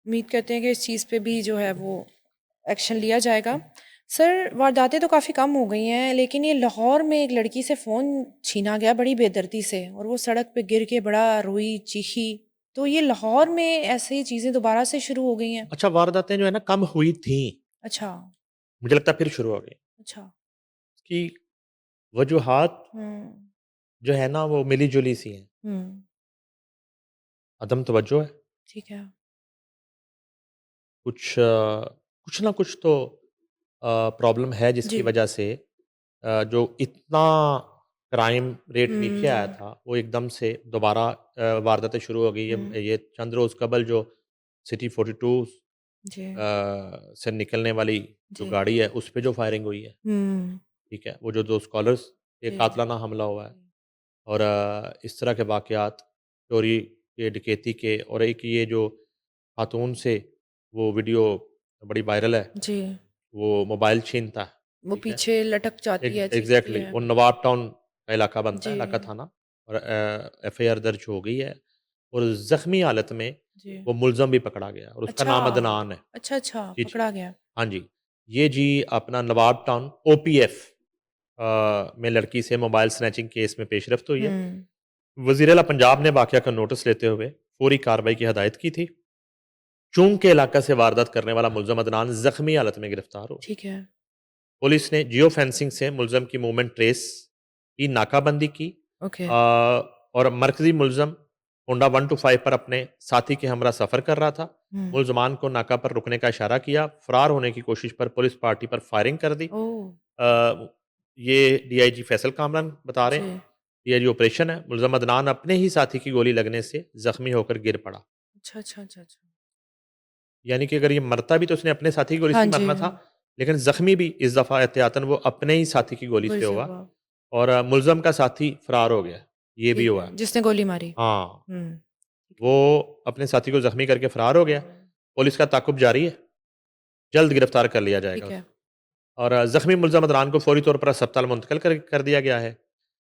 [SPEAKER 1] उम्मीद करते हैं कि इस चीज़ पे भी जो है वो एक्शन लिया जाएगा। सर, वारदातें तो काफ़ी कम हो गई हैं, लेकिन ये लाहौर में एक लड़की से फ़ोन छीना गया बड़ी बेदर्दी से और वो सड़क पे गिर के बड़ा रोई, चीखी। तो ये लाहौर में ऐसी चीज़ें दोबारा से शुरू हो गई हैं?
[SPEAKER 2] अच्छा, वारदातें जो है ना कम हुई थीं,
[SPEAKER 1] अच्छा,
[SPEAKER 2] मुझे लगता है फिर शुरू हो गई।
[SPEAKER 1] अच्छा।
[SPEAKER 2] इसकी वजूहात
[SPEAKER 1] हुँ,
[SPEAKER 2] जो है ना वो मिली-जुली सी हैं।
[SPEAKER 1] हुँ,
[SPEAKER 2] अदम तवज्जो है,
[SPEAKER 1] ठीक है।
[SPEAKER 2] कुछ ना कुछ तो प्रॉब्लम है जिसकी
[SPEAKER 1] जी।
[SPEAKER 2] वजह से जो इतना क्राइम रेट नीचे आया
[SPEAKER 1] हुँ,
[SPEAKER 2] था, वो एकदम से दोबारा वारदातें शुरू हो गई
[SPEAKER 1] हुँ,
[SPEAKER 2] है। ये चंद रोज़ कबल जो सिटी 42
[SPEAKER 1] जी,
[SPEAKER 2] से निकलने वाली जो
[SPEAKER 1] जी।
[SPEAKER 2] गाड़ी है, उस पे जो फायरिंग हुई है,
[SPEAKER 1] हुँ,
[SPEAKER 2] ठीक है? वो जो 2 स्कॉलर्स पे
[SPEAKER 1] जी,
[SPEAKER 2] कातलाना हमला हुआ है
[SPEAKER 1] जी।
[SPEAKER 2] और इस तरह के वाक़यात, चोरी के, डकैती के और एक ये जो खातून से वो वीडियो बड़ी वायरल है,
[SPEAKER 1] जी,
[SPEAKER 2] वो मोबाइल छीनता है,
[SPEAKER 1] वो
[SPEAKER 2] ठीक है?
[SPEAKER 1] पीछे लटक जाती है, चीखती
[SPEAKER 2] एग्ज़ैक्टली
[SPEAKER 1] है।
[SPEAKER 2] वो नवाब टाउन का इलाका बनता है, इलाका
[SPEAKER 1] जी,
[SPEAKER 2] थाना और एफ़आईआर दर्ज हो गई है और ज़ख्मी हालत में
[SPEAKER 1] जी।
[SPEAKER 2] वो मुलज़म भी पकड़ा गया और उसका
[SPEAKER 1] अच्छा,
[SPEAKER 2] नाम अदनान है।
[SPEAKER 1] अच्छा, अच्छा,
[SPEAKER 2] जी, जी।
[SPEAKER 1] पकड़ा गया।
[SPEAKER 2] हाँ जी। ये जी अपना नवाब टाउन ओपीएफ में लड़की से मोबाइल स्नैचिंग केस में पेशरफ्त हुई है।
[SPEAKER 1] हुँ,
[SPEAKER 2] वज़ीर आला पंजाब ने वाक़या का नोटिस लेते हुए फौरी कार्रवाई की हदायत की थी। चूंग के इलाका से वारदात करने वाला मुलज़म अदनान ज़ख्मी हालत में गिरफ्तार हुआ।
[SPEAKER 1] ठीक है।
[SPEAKER 2] पुलिस ने जियो फेंसिंग से मुलज़म की मूवमेंट ट्रेस की, नाकाबंदी की
[SPEAKER 1] ओके।
[SPEAKER 2] और मरकज़ी मुलज़म होंडा 125 पर अपने साथी के हमरा सफ़र कर रहा था।
[SPEAKER 1] हुँ।
[SPEAKER 2] मुलज़मान को नाका पर रुकने का इशारा किया। फ़रार होने की कोशिश पर पुलिस पार्टी पर फायरिंग कर दी।
[SPEAKER 1] ओह!
[SPEAKER 2] ये डीआईजी फैसल कामरान बता रहे हैं।
[SPEAKER 1] जी।
[SPEAKER 2] ये जो ऑपरेशन है, मुलज़म अदनान अपने ही साथी की गोली लगने से ज़ख्मी होकर गिर पड़ा।
[SPEAKER 1] अच्छा, अच्छा, अच्छा, अच्छा।
[SPEAKER 2] यानी कि अगर ये मरता भी तो उसने अपने साथी की गोली
[SPEAKER 1] हाँ
[SPEAKER 2] से ही
[SPEAKER 1] जी,
[SPEAKER 2] मरना था, लेकिन ज़ख्मी भी इस दफ़ा एहतियातन वो अपने ही साथी की गोली
[SPEAKER 1] गोली
[SPEAKER 2] से
[SPEAKER 1] से
[SPEAKER 2] हुआ
[SPEAKER 1] हुआ।
[SPEAKER 2] और मुलज़म का साथी फ़रार हो गया। ये भी
[SPEAKER 1] ठीक
[SPEAKER 2] हुआ
[SPEAKER 1] है,
[SPEAKER 2] है।
[SPEAKER 1] जिसने गोली मारी।
[SPEAKER 2] हाँ,
[SPEAKER 1] हुँ, ठीक
[SPEAKER 2] वो
[SPEAKER 1] है।
[SPEAKER 2] अपने साथी को ज़ख्मी करके फ़रार हो गया।
[SPEAKER 1] हुँ,
[SPEAKER 2] पुलिस का ताक़ुब जारी है, जल्द गिरफ़्तार कर लिया जाएगा
[SPEAKER 1] ठीक है।
[SPEAKER 2] उसे। और ज़ख्मी मुलज़म अदनान को फ़ौरी तौर पर अस्पताल मुंतक़िल कर दिया गया है।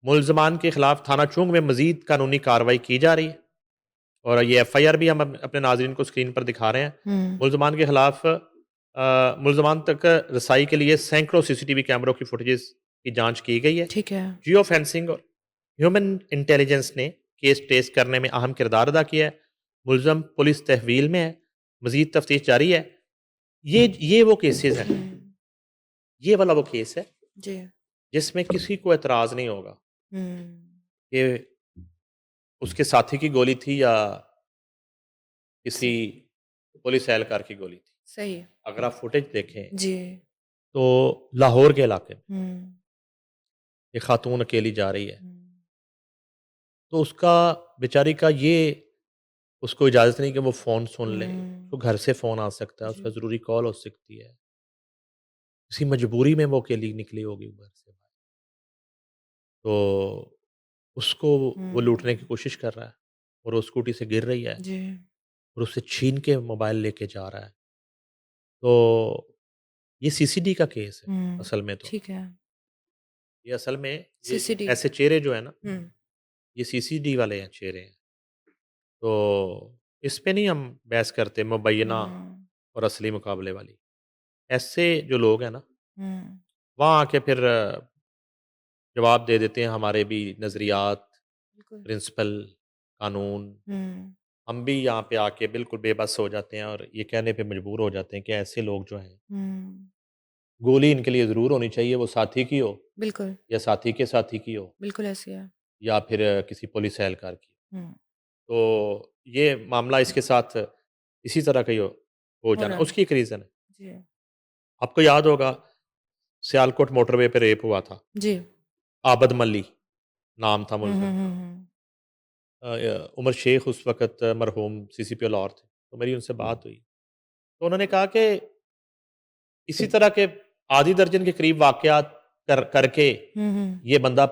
[SPEAKER 2] मुलज़मान के खिलाफ थाना चुंग में मज़ीद कानूनी कार्रवाई की जा रही है और ये एफ़आईआर भी हम अपने नाज़रीन को स्क्रीन पर दिखा रहे हैं।
[SPEAKER 1] हुँ,
[SPEAKER 2] मुलज़मान के खिलाफ मुलज़मान तक रसाई के लिए सैकड़ों सीसीटीवी कैमरों की फुटेजेस की जाँच की गई है।
[SPEAKER 1] ठीक है।
[SPEAKER 2] जियो फेंसिंग और ह्यूमन इंटेलिजेंस ने केस ट्रेस करने में अहम किरदार अदा किया है। मुलज़म पुलिस तहवील में है, मज़ीद तफ्तीश जारी है। ये वो केसेज़ हैं,
[SPEAKER 1] हुँ,
[SPEAKER 2] ये वाला वो केस है
[SPEAKER 1] जी।
[SPEAKER 2] जिसमें किसी को एतराज़ नहीं होगा
[SPEAKER 1] हुँ,
[SPEAKER 2] कि उसके साथी की गोली थी या किसी
[SPEAKER 1] सही
[SPEAKER 2] पुलिस एहलकार की गोली थी।
[SPEAKER 1] सही है।
[SPEAKER 2] अगर आप फुटेज देखें
[SPEAKER 1] जी।
[SPEAKER 2] तो लाहौर के इलाके में
[SPEAKER 1] हुँ,
[SPEAKER 2] एक खातून अकेली जा रही है,
[SPEAKER 1] हुँ,
[SPEAKER 2] तो उसका बेचारी का ये उसको इजाज़त नहीं कि वो फ़ोन सुन ले। उसको
[SPEAKER 1] हुँ,
[SPEAKER 2] घर से फ़ोन आ सकता है, उसका
[SPEAKER 1] जी।
[SPEAKER 2] ज़रूरी कॉल हो सकती है। किसी मजबूरी में वो अकेली निकली होगी घर से बाहर। तो उसको वो लूटने की
[SPEAKER 1] हुँ,
[SPEAKER 2] कोशिश कर रहा है और वो स्कूटी से गिर रही है
[SPEAKER 1] जी।
[SPEAKER 2] और उससे छीन के मोबाइल लेके जा रहा है। तो ये सीसीडी का केस है
[SPEAKER 1] हुँ,
[SPEAKER 2] असल में तो।
[SPEAKER 1] ठीक है।
[SPEAKER 2] ये असल में ये
[SPEAKER 1] सीसीडी
[SPEAKER 2] ऐसे चेहरे जो है ना,
[SPEAKER 1] हुँ,
[SPEAKER 2] ये सीसीडी वाले हैं चेहरे हैं। तो इस पे नहीं हम बहस करते मुबैना
[SPEAKER 1] हुँ,
[SPEAKER 2] और असली मुकाबले वाली। ऐसे जो लोग हैं ना,
[SPEAKER 1] हुँ,
[SPEAKER 2] वहाँ आके फिर जवाब दे देते हैं हमारे भी नज़रियात,
[SPEAKER 1] बिल्कुल।
[SPEAKER 2] प्रिंसिपल, कानून।
[SPEAKER 1] हुँ,
[SPEAKER 2] हम भी यहाँ पे आके बिल्कुल बेबस हो जाते हैं और ये कहने पे मजबूर हो जाते हैं कि ऐसे लोग जो हैं,
[SPEAKER 1] हुँ,
[SPEAKER 2] गोली इनके लिए ज़रूर होनी चाहिए, वो साथी की हो
[SPEAKER 1] बिल्कुल,
[SPEAKER 2] या साथी के साथी की हो
[SPEAKER 1] बिल्कुल ऐसी है।
[SPEAKER 2] या फिर किसी पुलिस एहलकार की।
[SPEAKER 1] हुँ,
[SPEAKER 2] तो ये मामला इसके साथ इसी तरह का ही हो
[SPEAKER 1] हो
[SPEAKER 2] जाना,
[SPEAKER 1] रहा है।
[SPEAKER 2] उसकी एक रीज़न है।
[SPEAKER 1] जी।
[SPEAKER 2] आपको याद होगा सियालकोट मोटरवे पे रेप हुआ था।
[SPEAKER 1] जी।
[SPEAKER 2] आबद मल्ली नाम था
[SPEAKER 1] हुँ, हुँ,
[SPEAKER 2] मुलज़िम का।
[SPEAKER 1] हुँ, हुँ।
[SPEAKER 2] उमर शेख उस वक़्त मरहूम सीसीपी लाहौर थे। तो मेरी उनसे बात हुई। तो उन्होंने कहा कि इसी तरह के आधी दर्जन के करीब वाक़यात करके
[SPEAKER 1] हुँ, हुँ।
[SPEAKER 2] ये बंदा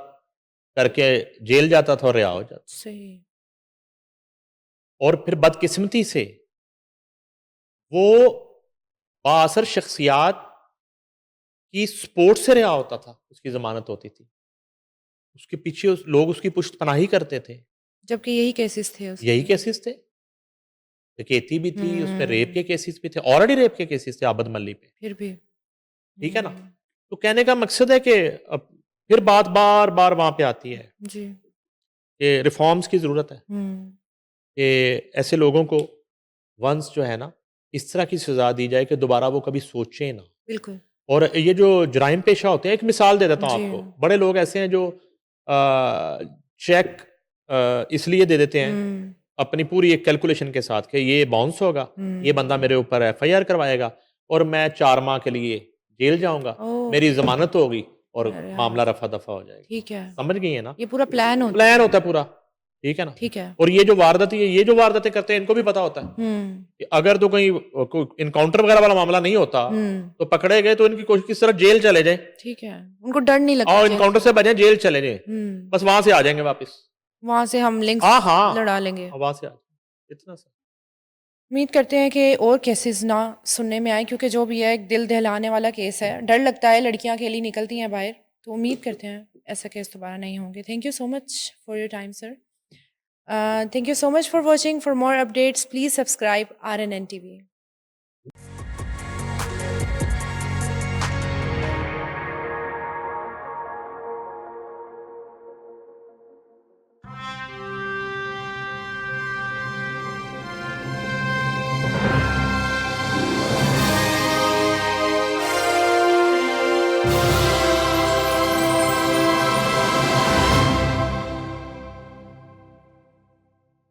[SPEAKER 2] करके जेल जाता था और रिहा हो जाता।
[SPEAKER 1] सही।
[SPEAKER 2] और फिर बदकिस्मती से वो बाअसर शख्सियात की सपोर्ट से रिहा होता था, उसकी ज़मानत होती थी। उसके पीछे लोग उसकी पुश्तपनाही करते थे।
[SPEAKER 1] जबकि यही केसेस थे
[SPEAKER 2] यही
[SPEAKER 1] उसके।
[SPEAKER 2] केसेस थे। डकैती भी थी, उसमें रेप के
[SPEAKER 1] हुँ,
[SPEAKER 2] केसेस भी थे, ऑलरेडी रेप के केसेस थे आबद मल्ली पे।
[SPEAKER 1] फिर भी।
[SPEAKER 2] ठीक है ना?
[SPEAKER 1] हुँ,
[SPEAKER 2] तो कहने का मकसद है कि अब फिर बात बार-बार वहाँ पे आती है
[SPEAKER 1] जी।
[SPEAKER 2] कि रिफ़ॉर्म्स की ज़रूरत है,
[SPEAKER 1] हुँ,
[SPEAKER 2] कि ऐसे लोगों को वंस जो है ना, इस तरह की सज़ा दी जाए कि दोबारा वो कभी सोचें ना।
[SPEAKER 1] बिल्कुल।
[SPEAKER 2] और ये जो जराइम पेशा होते हैं, एक मिसाल दे देता हूँ
[SPEAKER 1] जी।
[SPEAKER 2] आपको। बड़े लोग ऐसे हैं जो चेक इसलिए दे देते हैं,
[SPEAKER 1] हुँ,
[SPEAKER 2] अपनी पूरी एक कैलकुलेशन के साथ कि ये बाउंस होगा, ये
[SPEAKER 1] हुँ।
[SPEAKER 2] बंदा मेरे ऊपर एफआईआर करवाएगा और मैं 4 माह के लिए जेल जाऊँगा,
[SPEAKER 1] ओह!
[SPEAKER 2] मेरी ज़मानत होगी और
[SPEAKER 1] अरे हाँ,
[SPEAKER 2] मामला रफ़ा-दफ़ा हो जाएगा।
[SPEAKER 1] ठीक है।
[SPEAKER 2] समझ गई हैं ना?
[SPEAKER 1] ये पूरा प्लान होता
[SPEAKER 2] प्लान
[SPEAKER 1] है।
[SPEAKER 2] होता है पूरा, ठीक है ना?
[SPEAKER 1] ठीक है।
[SPEAKER 2] और ये जो वारदातें करते हैं, इनको भी पता होता है
[SPEAKER 1] हुँ,
[SPEAKER 2] कि अगर तो कहीं कोई एनकाउंटर वगैरह वाला मामला नहीं होता,
[SPEAKER 1] हुँ,
[SPEAKER 2] तो पकड़े गए तो इनकी कोशिश किस तरह जेल चले जाएँ
[SPEAKER 1] ठीक है। उनको डर नहीं लगता
[SPEAKER 2] और
[SPEAKER 1] जेल
[SPEAKER 2] एनकाउंटर
[SPEAKER 1] से।
[SPEAKER 2] से बचें, जेल चले जाएँ।
[SPEAKER 1] हुँ,
[SPEAKER 2] बस वहाँ से आ जाएँगे वापस।
[SPEAKER 1] वहाँ से हम
[SPEAKER 2] हाँ,
[SPEAKER 1] लिंक्स
[SPEAKER 2] हाँ,
[SPEAKER 1] लड़ा लेंगे।
[SPEAKER 2] वहाँ से आ जाएँ। इतना सा
[SPEAKER 1] उम्मीद करते हैं कि और केसेस ना सुनने में आए क्योंकि जो भी है एक दिल दहलाने वाला केस है। डर लगता है लड़कियाँ अकेली निकलती हैं बाहर। तो उम्मीद करते हैं ऐसा केस दोबारा नहीं होंगे। Thank you so much for your time sir. Thank you so much for watching. For more updates, please subscribe RNN TV.